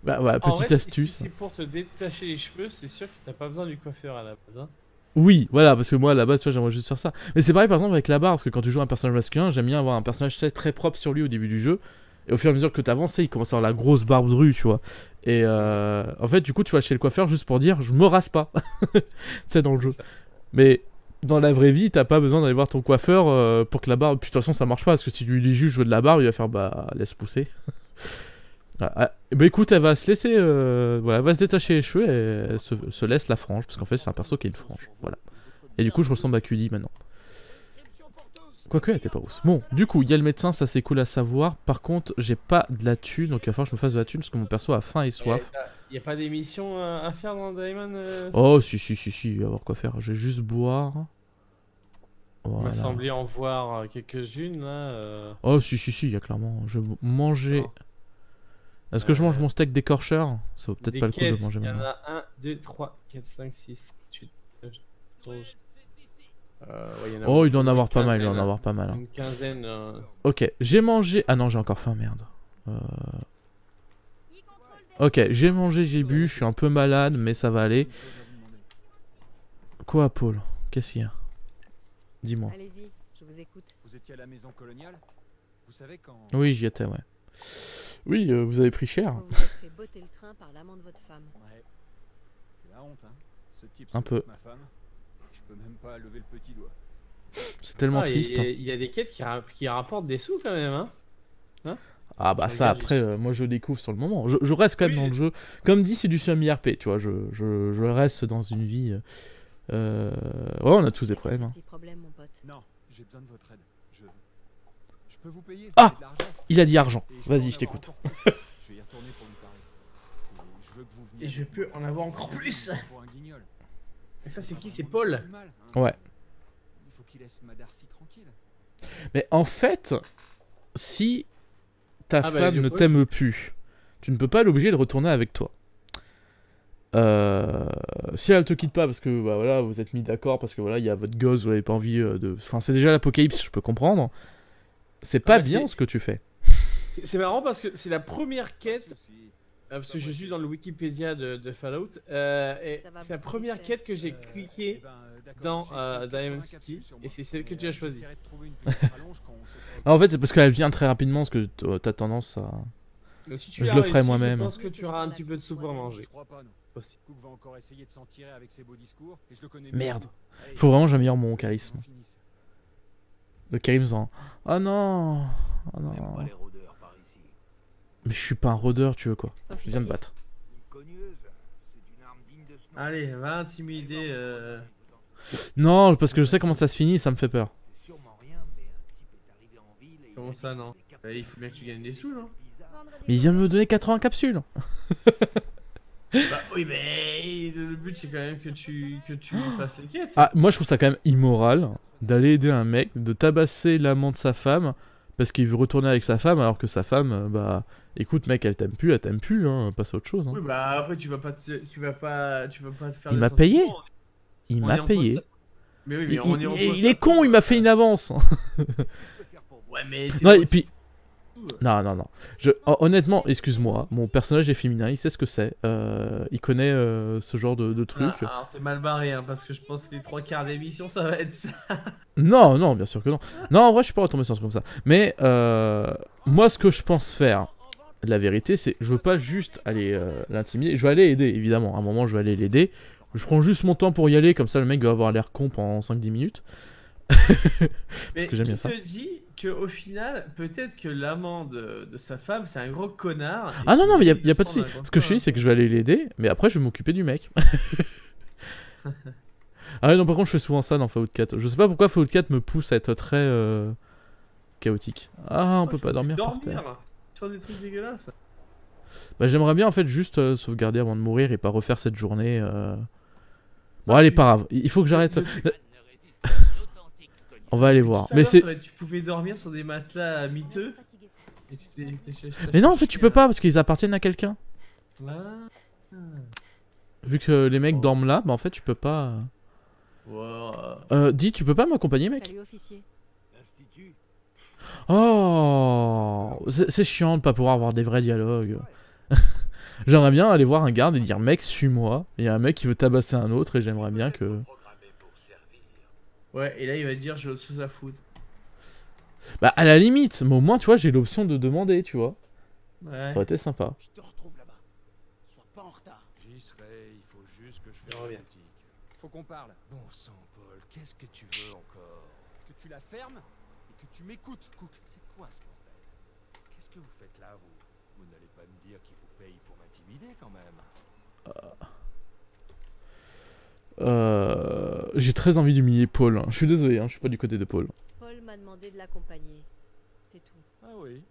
Bah, voilà, petite astuce. Si c'est pour te détacher les cheveux, c'est sûr que t'as pas besoin du coiffeur à la base. Hein. Oui, voilà, parce que moi, à la base, tu vois, j'aimerais juste faire ça. Mais c'est pareil, par exemple, avec la barbe, parce que quand tu joues un personnage masculin, j'aime bien avoir un personnage très propre sur lui au début du jeu. Et au fur et à mesure que t'avances, il commence à avoir la grosse barbe drue, tu vois. Et en fait, du coup, tu vas chez le coiffeur juste pour dire, je me rase pas. Tu sais, dans le jeu. Mais... dans la vraie vie, t'as pas besoin d'aller voir ton coiffeur pour que la barbe... Puis de toute façon, ça marche pas, parce que si tu lui dis juste je veux de la barbe, il va faire bah laisse pousser. Bah écoute, elle va se laisser... voilà, elle va se détacher les cheveux et elle se laisse la frange, parce qu'en fait c'est un perso qui a une frange. Voilà. Et du coup, je ressemble à Cudi maintenant. Quoique, elle était pas rousse. Bon, du coup, il y a le médecin, ça c'est cool à savoir. Par contre, j'ai pas de la thune, donc il va falloir que je me fasse de la thune, parce que mon perso a faim et soif. Y a pas d'émission à faire dans Diamond Oh, si, il va y avoir quoi faire. Je vais juste boire. Voilà. Il m'a semblé en voir quelques-unes là. Oh, si, il y a clairement. Je vais manger. Est-ce que je mange mon steak d'écorcheur? Ça vaut peut-être pas le coup de manger maintenant. Il y en a 1, 2, 3, 4, 5, 6, 8, 9, 12. Oh, il doit en avoir pas mal, Hein. Une quinzaine. Ok, j'ai mangé. Ah non, j'ai encore faim, merde. Ok, j'ai mangé, j'ai bu, je suis un peu malade, mais ça va aller. Quoi, Paul? Qu'est-ce qu'il y a? Dis-moi. Allez-y, je vous écoute. Vous étiez à la maison coloniale? Vous savez quand... Oui, j'y étais, ouais. Oui, vous avez pris cher. Vous vous êtes fait botter le train par l'amant de votre femme. Ouais. C'est la honte, hein. Ce type un peu. Ma femme. Je peux même pas lever le petit doigt. C'est tellement triste. Il y a des quêtes qui rapportent des sous quand même, hein. Ah bah ça après, moi je découvre sur le moment. Je reste quand même dans le jeu. Comme dit, c'est du semi-RP, tu vois. Je reste dans une vie... Ouais, on a tous des problèmes. Hein. Mon pote. Non, j'ai besoin de votre aide. Je peux vous payer. Ah, il a dit argent. Vas-y, je t'écoute. Je vais y retourner pour lui parler. Et je veux que vous veniez. Et je peux en avoir encore plus. Et ça, c'est qui? C'est Paul. Ouais. Il faut qu'il laisse ma Darcy tranquille. Mais en fait, si ta femme ne t'aime plus, tu ne peux pas l'obliger de retourner avec toi. Si elle te quitte pas parce que bah, voilà, vous êtes mis d'accord, parce que voilà, il y a votre gosse, vous n'avez pas envie de... Enfin, c'est déjà l'apocalypse, je peux comprendre. C'est pas bien ce que tu fais. C'est marrant parce que c'est la première quête... parce que je suis dans le Wikipédia de Fallout. Et c'est la première quête que j'ai cliqué dans Diamond City. Et c'est celle que tu as choisie. En fait, c'est parce qu'elle vient très rapidement, parce que t'as tendance à... Si tu je le ferai moi-même. Je pense que tu auras un petit peu de soupe à manger. Aussi. Cook va encore essayer de s'en tirer avec ses beaux discours, et je le connais. Merde. Faut vraiment que j'améliore mon charisme. Le charisme en... Oh non. Oh non. Mais je suis pas un rôdeur, tu veux quoi? Viens me battre. Allez, va intimider Non, parce que je sais comment ça se finit, ça me fait peur. C'est sûrement rien, mais un type est arrivé en ville et Comment ça, non? Bah, il faut bien que tu gagnes des sous, non? Mais il vient de me donner 80 capsules. Bah oui, mais le but c'est quand même que tu fasses les quêtes. Ah, moi je trouve ça quand même immoral d'aller aider un mec, de tabasser l'amant de sa femme parce qu'il veut retourner avec sa femme alors que sa femme, bah écoute mec, elle t'aime plus, hein, passe à autre chose. Hein. Oui, bah après tu vas pas te faire. Il le m'a payé. sentiment. Il On m'a est en payé. poste- Mais oui, mais on est en poste Il est con, il m'a fait une avance. Ouais, mais Non, et puis... Non. Honnêtement, excuse-moi, mon personnage est féminin, il sait ce que c'est. Il connaît ce genre de truc. Alors t'es mal barré, hein, parce que je pense que les 3/4 d'émission ça va être ça. Non, bien sûr que non. Non, en vrai, je suis pas retombé sur un truc comme ça. Mais moi, ce que je pense faire, la vérité, c'est je veux pas juste aller l'intimider. Je vais aller aider, évidemment. À un moment, je vais aller l'aider. Je prends juste mon temps pour y aller, comme ça, le mec va avoir l'air con pendant 5-10 minutes. Parce que j'aime bien ça. Je te dis qu'au final, peut-être que l'amant de sa femme, c'est un gros connard. et Ah non, qu'il mais y a veut pas de se soucis. prendre un Ce que je contrat. fais, c'est que je vais aller l'aider, mais après, je vais m'occuper du mec. Ah ouais, non, par contre, je fais souvent ça dans Fallout 4. Je sais pas pourquoi Fallout 4 me pousse à être très chaotique. Ah, on peut Je pas peux dormir plus par terre. sur des trucs dégueulasses. Bah, j'aimerais bien en fait juste sauvegarder avant de mourir et pas refaire cette journée. Bon, allez, pas grave. Il faut que j'arrête. On va aller voir. Tout à Mais l'heure, c'est. tu pouvais dormir sur des matelas miteux. et Mais non, en fait, tu peux pas parce qu'ils appartiennent à quelqu'un. Ah. Vu que les mecs dorment là, bah en fait, tu peux pas. Wow. Dis, tu peux pas m'accompagner, mec? Salut, officier. L'Institut. Oh, c'est chiant de pas pouvoir avoir des vrais dialogues. J'aimerais bien aller voir un garde et dire mec, suis-moi. Il y a un mec qui veut tabasser un autre et j'aimerais bien que. Ouais, et là il va dire j'ai autre chose à foutre. Bah, à la limite, mais au moins, tu vois, j'ai l'option de demander, tu vois. Ouais. Ça aurait été sympa. Je te retrouve là-bas. Sois pas en retard. J'y serai, il faut juste que je Je fasse reviens. la boutique. Faut qu'on parle. Bon sang, Paul, qu'est-ce que tu veux encore? Que tu la fermes et que tu m'écoutes, Cook. C'est quoi ce bordel? Qu'est-ce que vous faites là, vous? Vous n'allez pas me dire qu'il vous paye pour m'intimider quand même. J'ai très envie d'humilier Paul. Je suis désolé, je suis pas du côté de Paul. Paul m'a demandé de l'accompagner. C'est tout. Ah oui.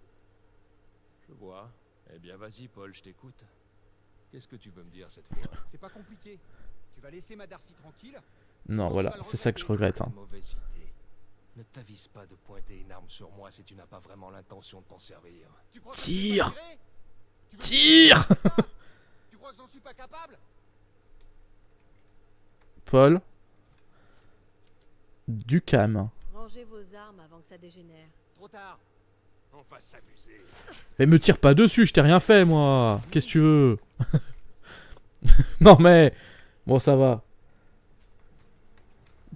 Je vois. Eh bien, vas-y, Paul, je t'écoute. Qu'est-ce que tu veux me dire cette fois? C'est pas compliqué. Tu vas laisser ma Darcy tranquille. Non, voilà, c'est ça que je regrette. Hein. Mauvaise idée. Ne t'avise pas de pointer une arme sur moi si tu n'as pas vraiment l'intention de t'en servir. Tu crois que Tire. je vais pas tirer? Tu veux Tire. que je fasse ça? Tu crois que j'en suis pas capable? Paul. Du calme. Rangez vos armes avant que ça dégénère. Trop tard. On va s'amuser. Mais me tire pas dessus, je t'ai rien fait, moi. Qu'est-ce que tu veux? Non, mais. Bon, ça va.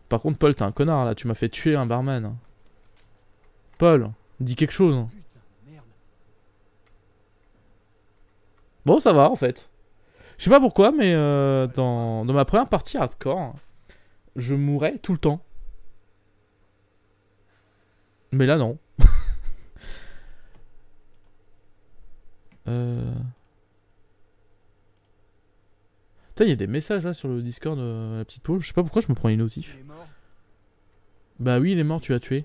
Par contre, Paul, t'es un connard là, tu m'as fait tuer un barman. Paul, dis quelque chose. Putain, merde. Bon, ça va en fait. Je sais pas pourquoi, mais dans ma première partie hardcore, je mourais tout le temps. Mais là, non. Putain, il y a des messages là sur le Discord de la petite pause. Je sais pas pourquoi je me prends une notif. Il est mort. Bah oui, il est mort, tu l'as tué.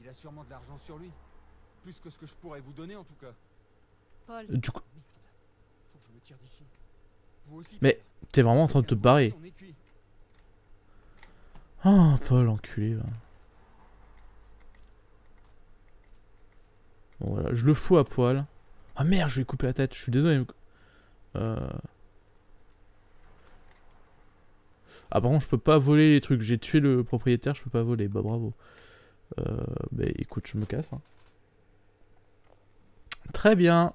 Il a sûrement de l'argent sur lui. Plus que ce que je pourrais vous donner en tout cas. Paul, Du coup, Merde. Faut que je me tire d'ici. Vous aussi. mais t'es vraiment en train de te barrer. On est cuit. Oh, Paul, enculé. Va. Bon, voilà, je le fous à poil. Ah merde, je lui ai coupé la tête, je suis désolé. Ah, par contre, je peux pas voler les trucs. J'ai tué le propriétaire, je peux pas voler. Bah, bravo. Bah, écoute, je me casse. Hein. Très bien.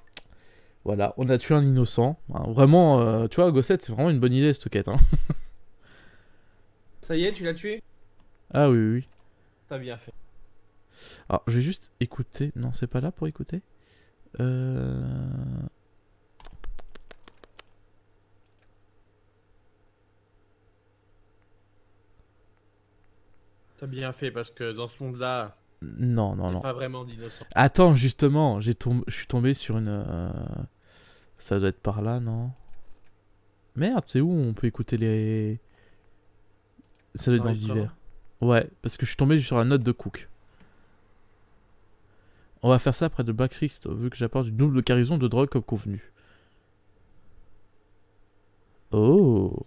Voilà, on a tué un innocent. Hein, vraiment, tu vois, Gossette, c'est vraiment une bonne idée cette quête. Hein. Ça y est, tu l'as tué? Ah oui, oui, oui. T'as bien fait. Alors, je vais juste écouter. Non, c'est pas là pour écouter. T'as bien fait parce que dans ce monde-là, Non, non, y a non. pas vraiment d'innocent. Attends, justement, je suis tombé sur une... Ça doit être par là, non? Merde, c'est où on peut écouter les... Ça doit être dans le divers. Ouais, parce que je suis tombé sur la note de Cook. On va faire ça après de Black Creek, vu que j'apporte une double cargaison de drogue comme convenu. Oh.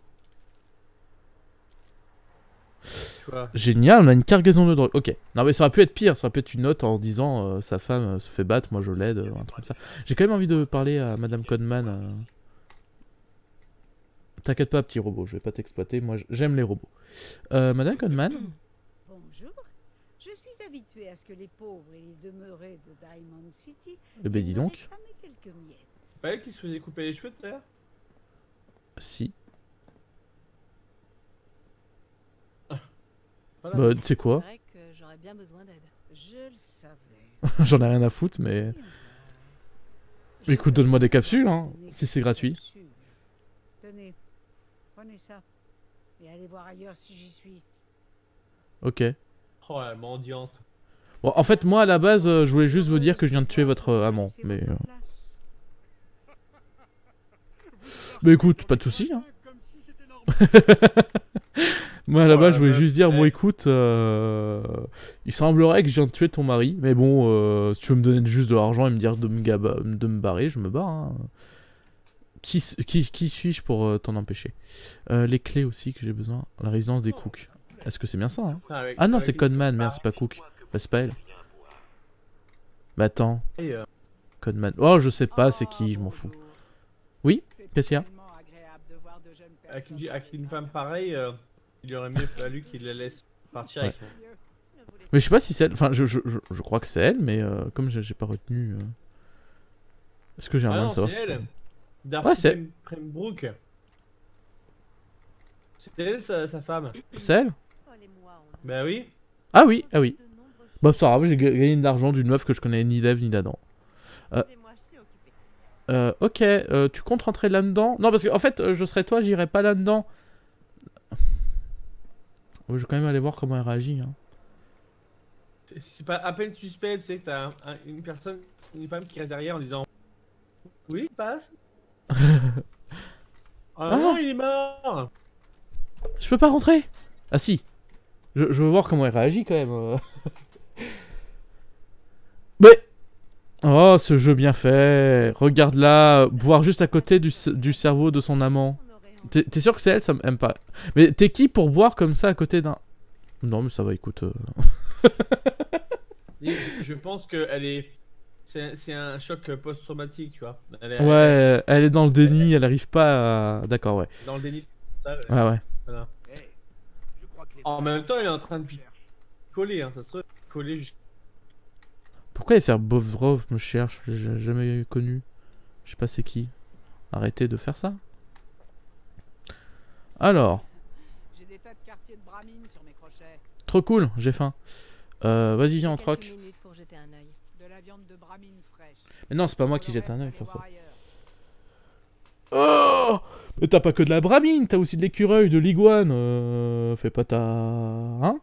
Génial, on a une cargaison de drogue. Ok. Non mais ça aurait pu être pire, ça aurait pu être une note en disant sa femme se fait battre, moi je l'aide, un truc comme ça. J'ai quand même envie de parler à Madame Codman. T'inquiète pas petit robot, je vais pas t'exploiter, moi j'aime les robots. Madame Codman. Bonjour. Je suis habituée à ce que les pauvres et les demeurés de Diamond City... Eh ben dis donc. C'est pas elle qui se faisait couper les cheveux tout à l'heure? Si. Voilà. Bah, tu sais quoi? J'aurais bien besoin d'aide. Je le savais. J'en ai rien à foutre, mais... Écoute, donne-moi des capsules, hein, si c'est gratuit. Tenez, prenez ça. Et allez voir ailleurs si j'y suis. Ok. Oh, la mendiante. Bon, en fait, moi, à la base, je voulais juste vous dire que je viens de tuer votre amant, mais... Bah écoute, pas de soucis, hein. Moi à la base je voulais juste dire bon écoute il semblerait que je viens de tuer ton mari mais bon si tu veux me donner juste de l'argent et me dire de me barrer je me barre hein. Qui suis-je pour t'en empêcher les clés aussi que j'ai besoin la résidence des Cook est-ce que c'est bien ça hein ah non c'est Codman merde c'est pas Cook bah c'est pas elle bah attends Codman oh je sais pas c'est qui je m'en fous oui qu'est-ce qu'il y a avec une femme pareille, il aurait mieux fallu qu'il la laisse partir avec son... Mais je sais pas si c'est elle, enfin je crois que c'est elle, mais comme j'ai pas retenu... Est-ce que j'ai un moyen de savoir si c'est elle? Darcy Pembroke. C'est elle sa femme. C'est elle? Bah oui. Ah oui, ah oui. Bah c'est pas grave, j'ai gagné de l'argent d'une meuf que je connais ni d'Ève ni d'Adam. Ok, tu comptes rentrer là-dedans? Non, parce que en fait, je serais toi, j'irais pas là-dedans. Je vais quand même aller voir comment elle réagit. Hein. C'est pas à peine suspect, tu sais que t'as une personne, une femme qui reste derrière en disant oui, passe. Ah non, il est mort. Je peux pas rentrer. Ah si. Je veux voir comment elle réagit quand même. Mais... Oh, ce jeu bien fait. Regarde là, voir juste à côté du cerveau de son amant. T'es sûr que c'est elle? Ça m'aime pas. Mais t'es qui pour boire comme ça à côté d'un... Non mais ça va, écoute. Je pense que elle est... C'est un choc post-traumatique, tu vois. Ouais, elle est dans le déni, elle arrive pas à... D'accord, ouais. Dans le déni. Ah ouais. Voilà. En même temps, elle est en train de coller, hein. Ça se trouve, coller jusqu'à... Pourquoi les faire Bovrov me cherche? J'ai jamais connu. Je sais pas c'est qui. Arrêtez de faire ça. Alors. J'ai des tas de quartiers de bramine sur mes crochets. Trop cool, j'ai faim. Vas-y, viens, on troque. De la viande de bramine fraîche. Mais non, c'est pas moi qui jette un œil, faire ça. Oh! Mais t'as pas que de la bramine, t'as aussi de l'écureuil, de l'iguane. Fais pas ta... Hein?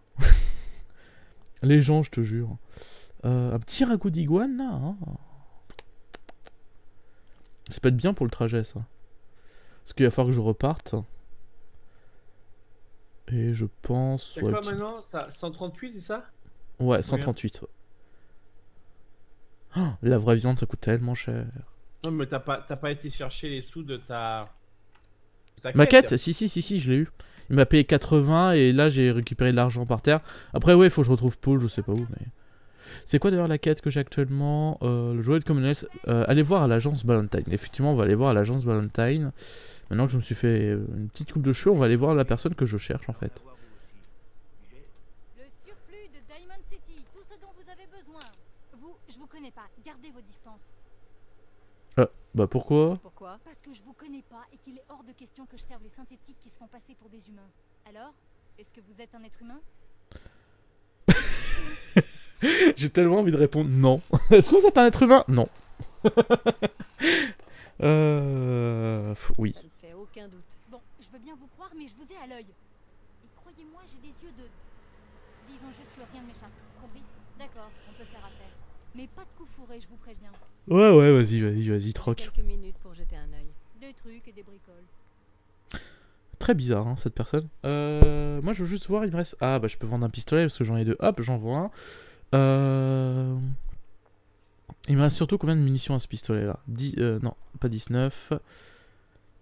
Les gens, je te jure. Un petit ragoût d'iguane là hein. Ça peut être bien pour le trajet ça. Parce qu'il va falloir que je reparte. Et je pense... C'est quoi maintenant ça, 138 c'est ça? Ouais 138 ouais. Oh, la vraie viande ça coûte tellement cher. Non mais t'as pas été chercher les sous de ta ma quête? Si je l'ai eu. Il m'a payé 80 et là j'ai récupéré de l'argent par terre. Après ouais il faut que je retrouve Paul je sais pas où mais... C'est quoi d'ailleurs la quête que j'ai actuellement? Le jouet de Commonwealth. Allez voir à l'agence Valentine. Effectivement, on va aller voir à l'agence Valentine. Maintenant que je me suis fait une petite coupe de cheveux, on va aller voir la personne que je cherche en fait. Le surplus de Diamond City, tout ce dont vous avez besoin. Je vous connais pas, gardez vos distances. Bah pourquoi? Pourquoi? Parce que je vous connais pas et qu'il est hors de question que je serve les synthétiques qui se font passer pour des humains. Alors, est-ce que vous êtes un être humain? J'ai tellement envie de répondre non. Est-ce que vous êtes un être humain? Non. Oui. Ça me fait aucun doute. Bon, je veux bien vous croire, mais je vous ai à l'œil. Et croyez-moi, j'ai des yeux de... Disons juste que rien ne m'échappe. Compris? D'accord, on peut faire affaire. Mais pas de coup fourré, je vous préviens. Ouais, vas-y, troque. Quelques minutes pour jeter un œil. Des trucs et des bricoles. très bizarre, hein, cette personne. Moi, je veux juste voir, il me reste... Ah, bah, je peux vendre un pistolet parce que j'en ai deux. Hop, j'en vends un. Il me reste surtout combien de munitions à ce pistolet-là? Non, pas 19.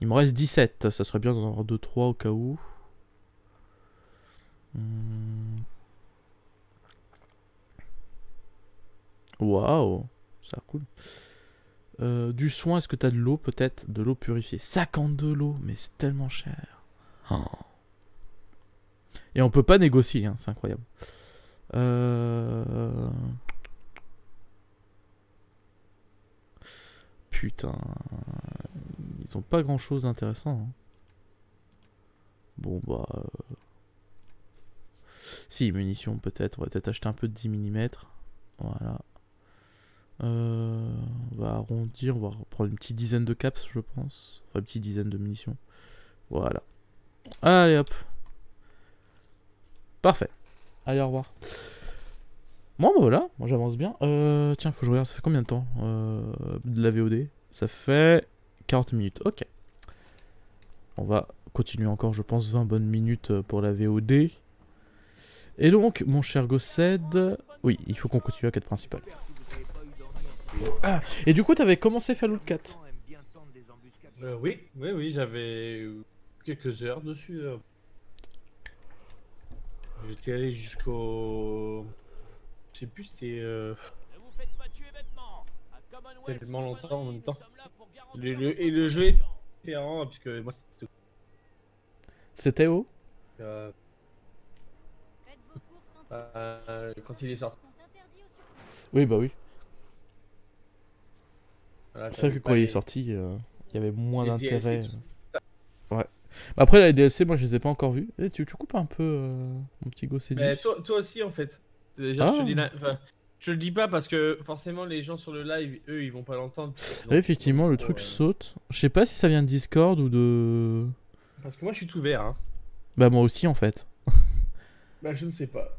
Il me reste 17. Ça serait bien d'en avoir 2-3 au cas où. Waouh, ça a l'air cool. Du soin, est-ce que t'as de l'eau peut-être? De l'eau purifiée. 52 l'eau, mais c'est tellement cher. Oh. Et on peut pas négocier, hein, c'est incroyable. Putain. Ils ont pas grand chose d'intéressant. Hein. Bon bah... Si, munitions peut-être. On va peut-être acheter un peu de 10 mm. Voilà. On va arrondir. On va reprendre une petite dizaine de caps, je pense. Enfin, une petite dizaine de munitions. Voilà. Allez hop. Parfait. Allez, au revoir. Bon, bah voilà. Moi, j'avance bien. Tiens, faut que je regarde. Ça fait combien de temps de la VOD? Ça fait 40 minutes. Ok. On va continuer encore, je pense, 20 bonnes minutes pour la VOD. Et donc, mon cher Gossed, oui, il faut qu'on continue la quête principale. Ah, et du coup, t'avais commencé Fallout 4. Oui, j'avais quelques heures dessus. J'étais allé jusqu'au... Je sais plus, c'était... C'était tellement longtemps en même temps. Et le jeu est différent, puisque moi c'était... C'était où quand il est sorti. Oui, bah oui. Voilà, c'est vrai que quand il est sorti, il y avait moins d'intérêt. DLC, ouais. Bah après, les DLC, moi je les ai pas encore vus. Et tu coupes un peu mon petit Gossed. Toi aussi en fait. Déjà, je le dis pas parce que forcément les gens sur le live, eux, ils vont pas l'entendre. Effectivement, le truc saute. Je sais pas si ça vient de Discord ou de... Parce que moi je suis tout vert. Hein. Bah moi aussi en fait. Bah je ne sais pas.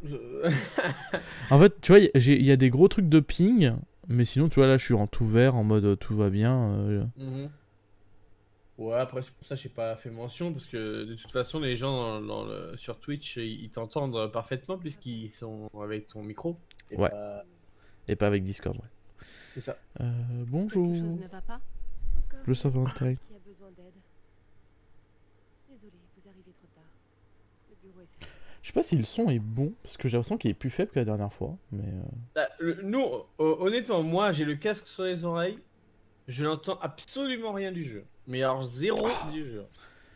En fait, tu vois, il y a des gros trucs de ping. Mais sinon, tu vois, là, je suis en tout vert, en mode tout va bien. Ouais, après, c'est pour ça que j'ai pas fait mention, parce que de toute façon, les gens sur Twitch, ils t'entendent parfaitement, puisqu'ils sont avec ton micro. Et ouais. Pas... Et pas avec Discord, ouais. C'est ça. Bonjour. Quelque chose ne va pas? Je sens un time. Qui a besoin d'aide? Désolé, vous arrivez trop tard. Le bureau est fermé. Je sais pas si le son est bon, parce que j'ai l'impression qu'il est plus faible que la dernière fois, mais... Nous, honnêtement, moi, j'ai le casque sur les oreilles, je n'entends absolument rien du jeu. Mais alors, zéro du jeu.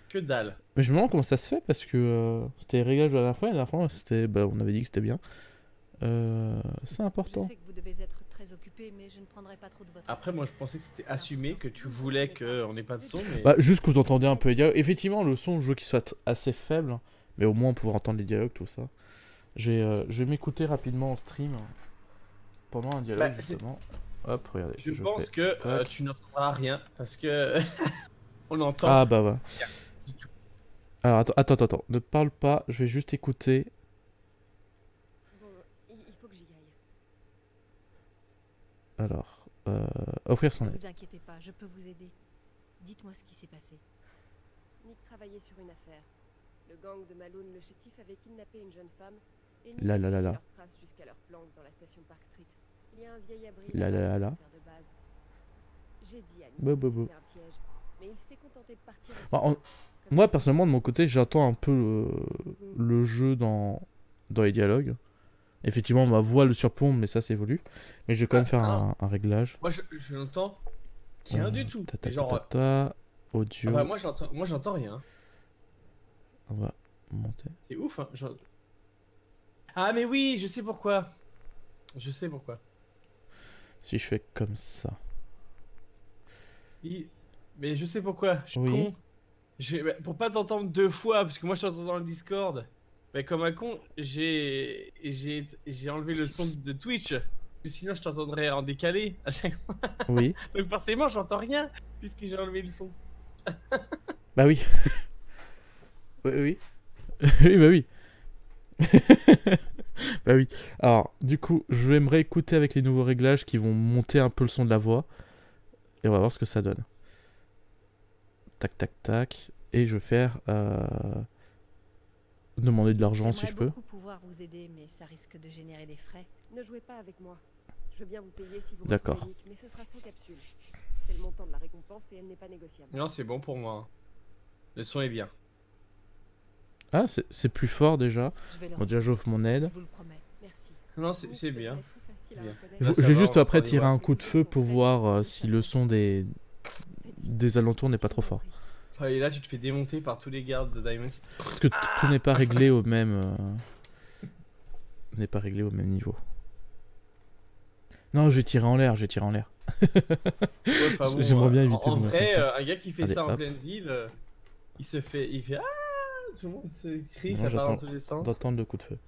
Que dalle. Mais je me demande comment ça se fait, parce que c'était les réglages de la dernière fois, et la dernière fois, c'était... Bah, on avait dit que c'était bien. C'est important. Je sais que vous devez être très occupé, mais je ne prendrai pas trop de votre... Après, moi, je pensais que c'était assumé, que tu voulais qu'on n'ait pas de son, mais... Bah, juste que vous entendez un peu les dialogues. Effectivement, le son, je veux qu'il soit assez faible. Mais au moins pouvoir entendre les dialogues, tout ça. Je vais m'écouter rapidement en stream. Pendant un dialogue, justement. Hop, regardez. Je pense que tu n'entendras rien. Parce que... on entend... Ah bah ouais. Alors attends. Ne parle pas, je vais juste écouter. Bon, il faut que j'y aille. Alors, offrir son aide. Ne vous inquiétez pas, je peux vous aider. Dites-moi ce qui s'est passé. Nick travaillait sur une affaire. Le gang de Malone, le chétif, avait kidnappé une jeune femme et là. leurs traces jusqu'à leur planque dans la station Park Street. Il y a un vieil abri là. de base. J'ai dit à Nick que c'était un piège, mais il s'est contenté de partir. Moi, personnellement, de mon côté, j'attends un peu le jeu dans les dialogues. Effectivement, ma voix le surplombe, mais ça, c'est évolue. Mais je vais quand même faire un réglage. Moi, je n'entends rien du tout. Audio. Enfin, moi, j'entends rien. On va monter. C'est ouf, hein. Ah, mais oui, je sais pourquoi. Si je fais comme ça. Mais je sais pourquoi. Je suis con. Pour pas t'entendre deux fois, parce que moi je t'entends dans le Discord. Mais comme un con, j'ai enlevé le son de Twitch. Sinon je t'entendrais en décalé à chaque fois. Oui. Donc forcément j'entends rien, puisque j'ai enlevé le son. Bah oui. Oui. Oui, bah oui. Bah oui. Alors, du coup, je vais me réécouter avec les nouveaux réglages qui vont monter un peu le son de la voix. Et on va voir ce que ça donne. Tac. et je vais faire demander de l'argent si je peux. J'aimerais beaucoup pouvoir vous aider, mais ça risque de générer des frais. Ne jouez pas avec moi. Je veux bien vous payer si vous D'accord. retrouvez Nick, mais ce sera sans capsule. C'est le montant de la récompense et elle n'est pas négociable. Non, c'est bon pour moi. Le son est bien. Ah, c'est plus fort déjà. Je vais le Bon, déjà j'offre mon aide. Je vous le promets. Merci. Non, c'est bien. Bien. Je Là, ça vais va, juste on va après pouvoir y tirer voir. un coup de feu pour voir si le son des alentours n'est pas trop fort. Ah, et là, tu te fais démonter par tous les gardes de Diamond City. Parce que tout n'est pas réglé au même n'est pas réglé au même niveau. Non, je vais tirer en l'air, Ouais, enfin bon, J'aimerais bien éviter en de me vrai, faire ça. un gars qui fait Allez, ça en hop. pleine ville, il fait ah, tout le monde se crie, Non, ça part dans j'attends tous les sens. d'entendre le coup de feu.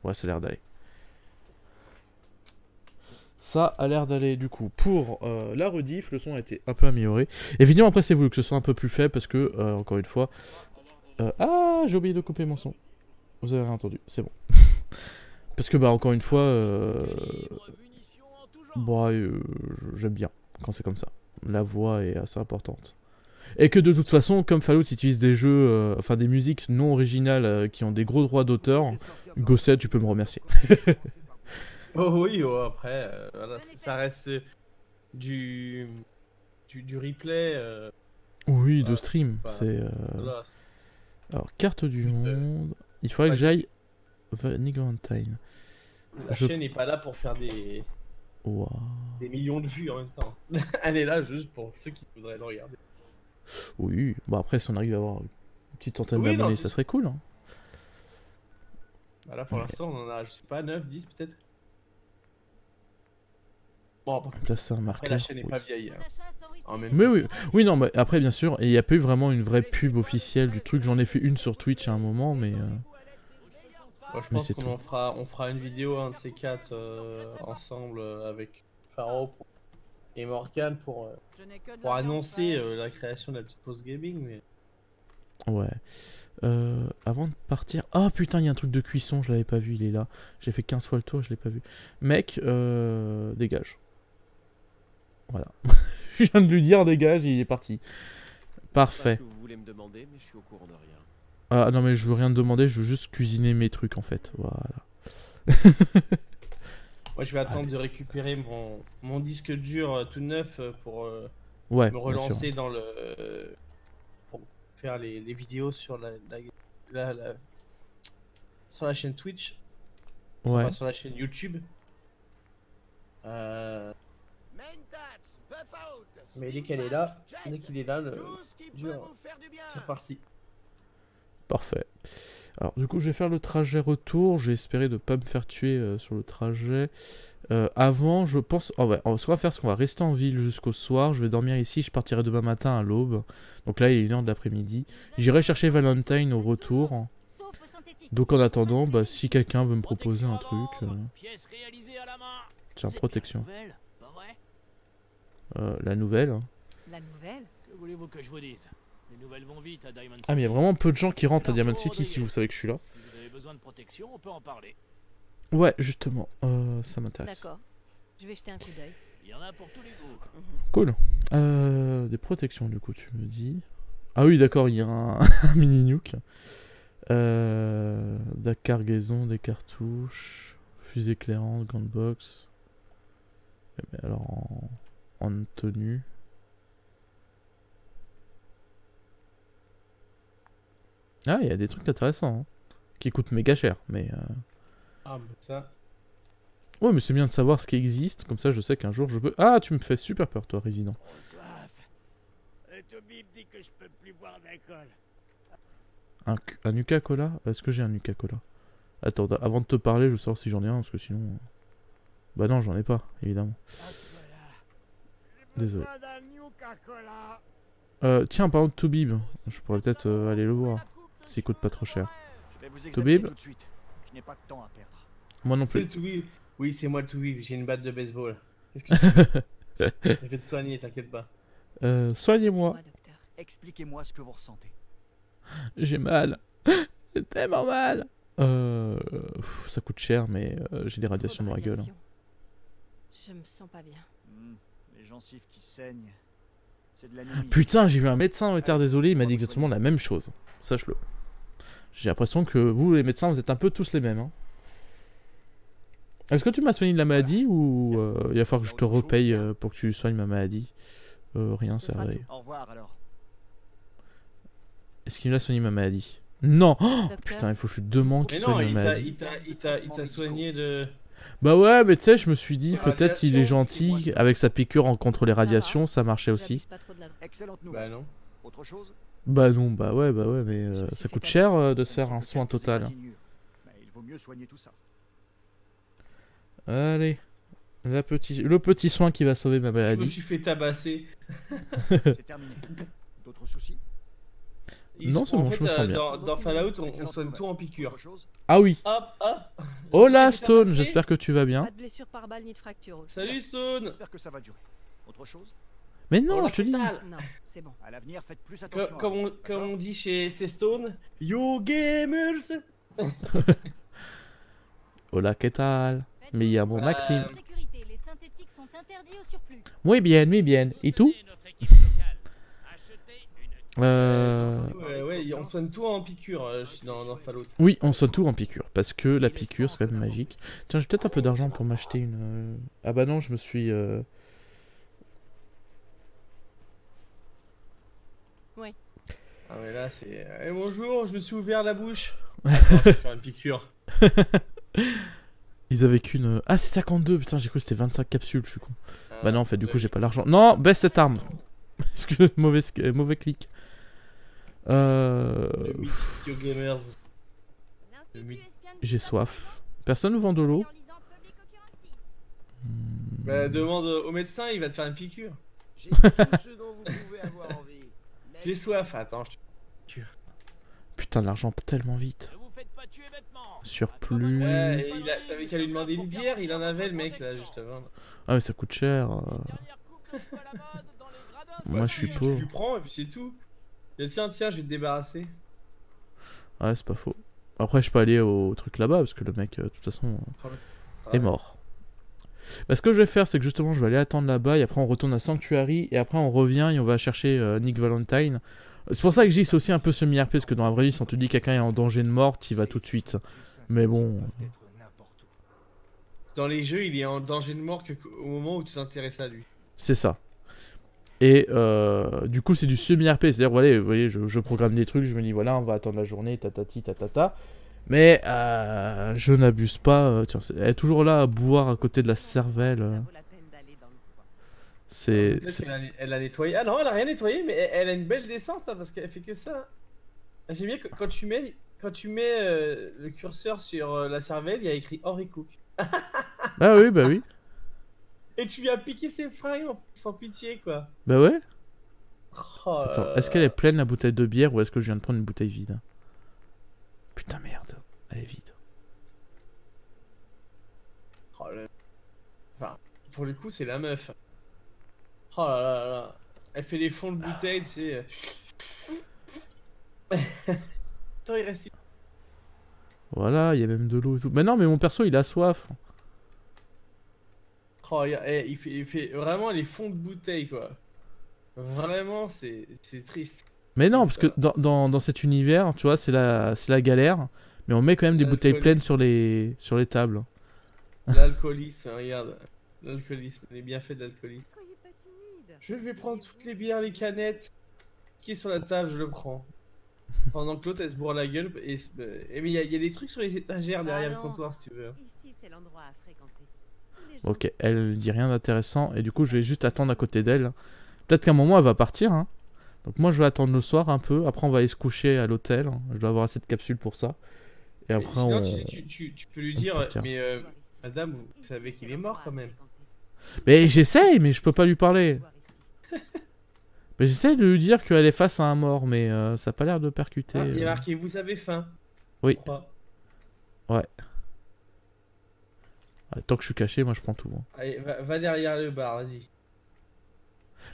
Ouais, ça a l'air d'aller. Ça a l'air d'aller du coup. Pour la rediff, le son a été un peu amélioré. Évidemment, après, c'est voulu que ce soit un peu plus faible parce que, encore une fois. Ah, j'ai oublié de couper mon son. Vous avez rien entendu, c'est bon. Parce que, bah, encore une fois. Bon, j'aime bien quand c'est comme ça. La voix est assez importante. Et que de toute façon, comme Fallout utilise des jeux, enfin des musiques non originales qui ont des gros droits d'auteur, Gosset, tu peux me remercier. Oh oui, oh, après, voilà, ça reste du replay. Oui, de stream. Voilà. C'est. Voilà. Alors, carte du monde. Il faudrait que j'aille. Nick Valentine. La chaîne n'est pas là pour faire des millions de vues en même temps. Elle est là juste pour ceux qui voudraient le regarder. Oui, bon après, si on arrive à avoir une petite centaine Oui, non, d'abonnés, c'est ça ça. serait cool. Hein. Voilà, pour l'instant, on en a, je sais pas, 9, 10 peut-être. Bon, Placer un après, marqueur. la chaîne n'est oui. pas vieille. Hein. En même Mais temps. oui, oui, non, mais après, bien sûr, il n'y a pas eu vraiment une vraie pub officielle du truc. J'en ai fait une sur Twitch à un moment, mais. Moi, je Mais pense c'est qu'on on fera une vidéo, un de ces quatre, ensemble avec Pharaoh et Morgan pour annoncer la création de la petite pause gaming. Mais... Ouais. Avant de partir. Oh putain, il y a un truc de cuisson, je l'avais pas vu, il est là. J'ai fait 15 fois le tour, je l'ai pas vu. Mec, dégage. Voilà. Je viens de lui dire dégage, il est parti. Parfait. Parce que vous voulez me demander, mais je suis au courant de rien. Ah non, mais je veux rien te demander, je veux juste cuisiner mes trucs en fait. Voilà. Moi, je vais attendre de récupérer mon disque dur tout neuf pour Ouais, me bien sûr. relancer dans le. Pour faire les vidéos sur sur la chaîne Twitch. Ouais. Enfin, sur la chaîne YouTube. Mais dès qu'il est là, le dur, c'est reparti. Parfait. Alors du coup je vais faire le trajet retour, j'ai espéré de pas me faire tuer sur le trajet. Avant je pense... Oh ouais, ce qu'on va faire c'est qu'on va rester en ville jusqu'au soir, je vais dormir ici, je partirai demain matin à l'aube. Donc là il est 1h de l'après-midi. J'irai chercher Valentine au retour. Donc en attendant, bah, si quelqu'un veut me proposer un truc... Tiens, protection. La nouvelle. Hein. La nouvelle? Que voulez-vous que je vous dise? Les nouvelles vont vite à Diamond City. Ah mais il y a vraiment peu de gens qui rentrent à Diamond City si vous savez que je suis là. Si vous avez besoin de protection, on peut en parler. Ouais, justement, ça m'intéresse. D'accord. Je vais jeter un coup d'œil. Il y en a pour tous les goûts. Cool. Des protections du coup tu me dis. Ah oui d'accord, il y a un, un mini nuke. De la cargaison, des cartouches, fusée éclairante, grande box. Mais alors en tenue. Ah il y a des trucs intéressants hein, qui coûtent méga cher mais Ah mais ça... ouais mais c'est bien de savoir ce qui existe, comme ça je sais qu'un jour je peux... Ah tu me fais super peur toi Résident. Toby me dit que je peux plus boire d'alcool. Un Nuka-Cola? Est-ce que j'ai un Nuka-Cola? Attends, avant de te parler, je veux savoir si j'en ai un, parce que sinon... Bah non, j'en ai pas, évidemment. Désolé. Tiens, par contre, Toubib, je pourrais peut-être aller le voir, s'il coûte pas trop cher. Toubib? Je n'ai pas de temps à perdre. Moi non C'est plus. le Toubib. Oui, c'est moi le Toubib, j'ai une batte de baseball. Qu'est-ce que tu veux? Je vais te soigner, t'inquiète pas. Soignez-moi. Expliquez-moi ce que vous ressentez. J'ai mal. J'ai tellement mal. Ça coûte cher, mais j'ai des radiations dans la gueule. Je me sens pas bien. Les gencives qui saignent, C'est de l'anémie. Putain, j'ai vu un médecin au terre désolé, il m'a dit exactement la même chose. Sache-le. J'ai l'impression que vous, les médecins, vous êtes un peu tous les mêmes. Hein. Est-ce que tu m'as soigné de la maladie ou il va falloir que je te repaye pour que tu soignes ma maladie? Rien, c'est vrai. Au revoir alors. Est-ce qu'il m'a soigné ma maladie? Non. Oh, putain, il faut que je demande qu'il soigne ma maladie. Il t'a soigné de... Bah ouais, mais tu sais, je me suis dit, peut-être il est gentil, avec sa piqûre contre les radiations, ça marchait aussi. Excellente Bah nouvelle. non. Autre chose? Bah non, bah ouais, mais ça coûte cher de se faire un soin total. Il vaut mieux soigner tout ça. Allez, le petit soin qui va sauver ma maladie. Je me suis fait tabasser. C'est terminé. D'autres soucis? Non, c'est bon, je me sens bien. Dans Fallout, on soigne tout en piqûre. Ah oui. Hop, hop. Oh là, Stone, j'espère que tu vas bien. Pas de blessure par balle ni de fracture. Salut Stone. J'espère que ça va durer. Autre chose? Mais non, je te dis. Non, c'est bon. À l'avenir, faites plus attention. Comme on dit chez Stone, Yo Gamers. Hola, ¿qué tal? Me llamo Maxime. Sécurité, les synthétiques sont interdits au surplus. Muy bien. Et tout? Ouais, on soigne tout en piqûre dans Fallout. Oui, on soigne tout en piqûre, parce que la piqûre c'est quand même magique. Tiens, j'ai peut-être un peu d'argent pour m'acheter une... Ah bah non, je me suis... Oui. Ah mais là c'est... Eh, bonjour, je me suis ouvert la bouche. Attends, je vais faire une piqûre. Ils avaient qu'une... Ah c'est 52, putain j'ai cru que c'était 25 capsules, je suis con. Bah non, en fait du coup j'ai pas l'argent. Non, baisse cette arme. Excuse, mauvais clic. Yo Gamers. J'ai soif. Personne nous vend de l'eau? Bah demande au médecin, il va te faire une piqûre. J'ai tout ce dont vous pouvez avoir envie. J'ai soif, attends, Putain, l'argent tellement vite. Surplus. Ouais, t'avais qu'à lui demander une bière, il en avait le mec là juste avant. Ah mais ça coûte cher. Moi je suis pauvre. Tu lui prends et puis c'est tout. Et tiens, je vais te débarrasser. Ouais, c'est pas faux. Après, je peux aller au truc là-bas parce que le mec, de toute façon, est mort. Bah, ce que je vais faire, c'est que justement, je vais aller attendre là-bas et après, on retourne à Sanctuary et après, on revient et on va chercher Nick Valentine. C'est pour ça que je dis c'est aussi un peu semi-RP parce que dans la vraie vie, si on te dit quelqu'un est en danger de mort, tu y vas tout de suite. Mais bon. Dans les jeux, il est en danger de mort au moment où tu t'intéresses à lui. C'est ça. Et du coup, c'est du semi-RP. C'est-à-dire, voilà, vous voyez, je programme des trucs, je me dis, voilà, on va attendre la journée, tatati, tatata. Mais je n'abuse pas. Tiens, elle est toujours là à boire à côté de la cervelle. C'est. Elle a nettoyé. Ah non, elle a rien nettoyé, mais elle a une belle descente hein, parce qu'elle fait que ça. J'aime bien que quand tu mets le curseur sur la cervelle, il y a écrit Henry Cook. Ah oui, bah oui. Et tu lui as piqué ses fringues sans pitié, quoi. Bah ouais. Oh, attends, est-ce qu'elle est pleine la bouteille de bière ou est-ce que je viens de prendre une bouteille vide? Putain, merde. Elle est vide. Oh, enfin, pour le coup, c'est la meuf. Oh là là là. Elle fait des fonds de bouteille, tu sais. Attends, il reste... Voilà, il y a même de l'eau et tout. Mais non, mais mon perso, il a soif. Oh, il fait vraiment les fonds de bouteille, quoi. Vraiment, c'est triste. Mais non, parce que dans cet univers, tu vois, c'est la galère. Mais on met quand même des bouteilles pleines sur les tables. L'alcoolisme, regarde. L'alcoolisme, on est bien fait de l'alcoolisme. Je vais prendre toutes les bières, les canettes. Qui est sur la table, je le prends. Pendant que l'autre, elle se bourre la gueule. Et mais il y a des trucs sur les étagères derrière le comptoir, si tu veux. Ici, c'est l'endroit à fréquenter. Ok, elle dit rien d'intéressant. Et du coup, je vais juste attendre à côté d'elle. Peut-être qu'à un moment, elle va partir. Hein. Donc moi, je vais attendre le soir un peu. Après, on va aller se coucher à l'hôtel. Je dois avoir assez de capsules pour ça. Et après, sinon, tu peux lui dire, mais madame, vous savez qu'il est mort quand même. Mais j'essaye, mais je peux pas lui parler. Mais j'essaie de lui dire qu'elle est face à un mort, mais ça a pas l'air de percuter. Ah, il y a marqué, vous avez faim. Oui. Ouais. Tant que je suis caché, moi je prends tout. Hein. Allez, va derrière le bar, vas-y.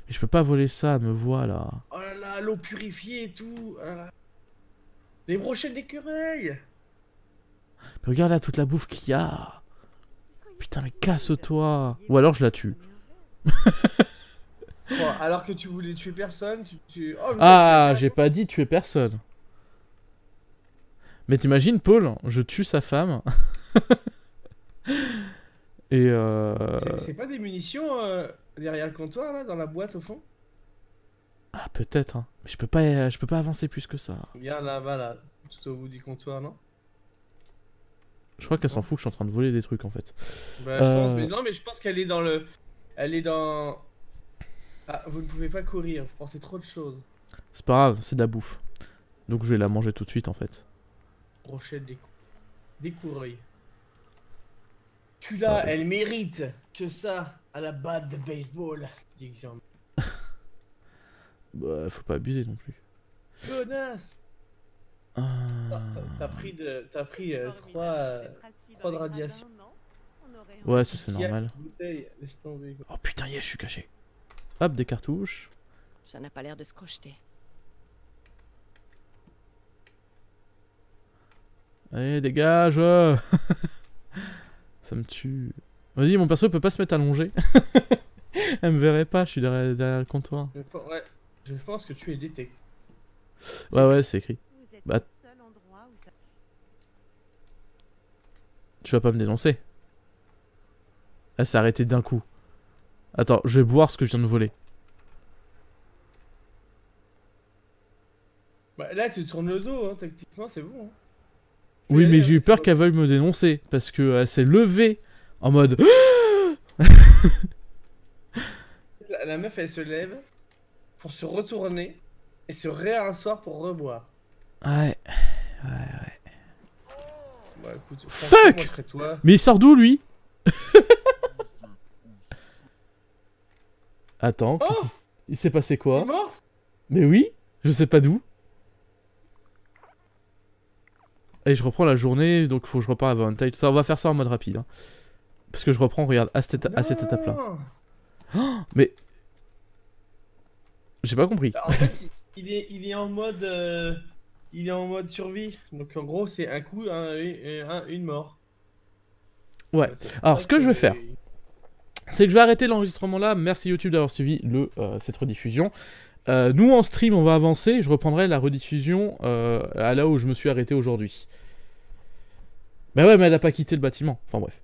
Mais je peux pas voler ça, elle me voit là. Oh là là, l'eau purifiée et tout. Oh là là. Les brochettes d'écureuil. Mais regarde là toute la bouffe qu'il y a. Putain, mais casse-toi. Ou alors je la tue. Oh Attends, alors que tu voulais tuer personne, Oh, Ah, j'ai pas dit tuer personne. Mais t'imagines, Paul, je tue sa femme. Et C'est pas des munitions derrière le comptoir, là, dans la boîte, au fond? Ah, peut-être, hein. Mais je peux pas avancer plus que ça. Bien là-bas, là, tout au bout du comptoir, non? Je crois qu'elle s'en fout que je suis en train de voler des trucs, en fait. Bah, je pense, mais non, mais je pense qu'elle est dans le... Elle est dans... Ah, vous ne pouvez pas courir, vous pensez trop de choses. C'est pas grave, c'est de la bouffe. Donc je vais la manger tout de suite, en fait. Brochette d'écureuil. Tu l'as, elle mérite que ça, à la batte de baseball. Dit Xiaomi. Bah, faut pas abuser non plus. Connasse. T'as pris 3 de radiation. Ouais, ça c'est normal. Bouteille, laisse tomber. Oh putain, je suis caché. Hop, des cartouches. Ça n'a pas l'air de se crocheter. Allez, dégage. Ça me tue. Vas-y, mon perso peut pas se mettre allongé. Elle me verrait pas, je suis derrière le comptoir. Ouais, je pense que tu es détecté. Ouais, c'est écrit. Bah... Tu vas pas me dénoncer. Elle s'est arrêtée d'un coup. Attends, je vais boire ce que je viens de voler. Bah là, tu tournes le dos, hein, tactiquement, c'est bon. Hein. Oui, mais j'ai eu peur qu'elle veuille me dénoncer. Parce qu'elle s'est levée en mode... La meuf, elle se lève pour se retourner et se réasseoir pour reboire. Ouais. Bah écoute, fuck toi. Mais il sort d'où, lui? Attends, oh il s'est passé quoi? Il est mort? Mais oui, je sais pas d'où. Et je reprends la journée, donc faut que je repars à Valentine, tout ça. On va faire ça en mode rapide. Hein. Parce que je reprends, regarde, à cette étape-là. Oh, mais... J'ai pas compris. En fait, il est en mode... Il est en mode survie. Donc en gros, c'est un coup, une mort. Ouais. Alors, ce que je vais faire, c'est que je vais arrêter l'enregistrement là. Merci YouTube d'avoir suivi cette rediffusion. Nous, en stream, on va avancer. Je reprendrai la rediffusion à là où je me suis arrêté aujourd'hui. Bah ouais, mais elle a pas quitté le bâtiment. Enfin bref.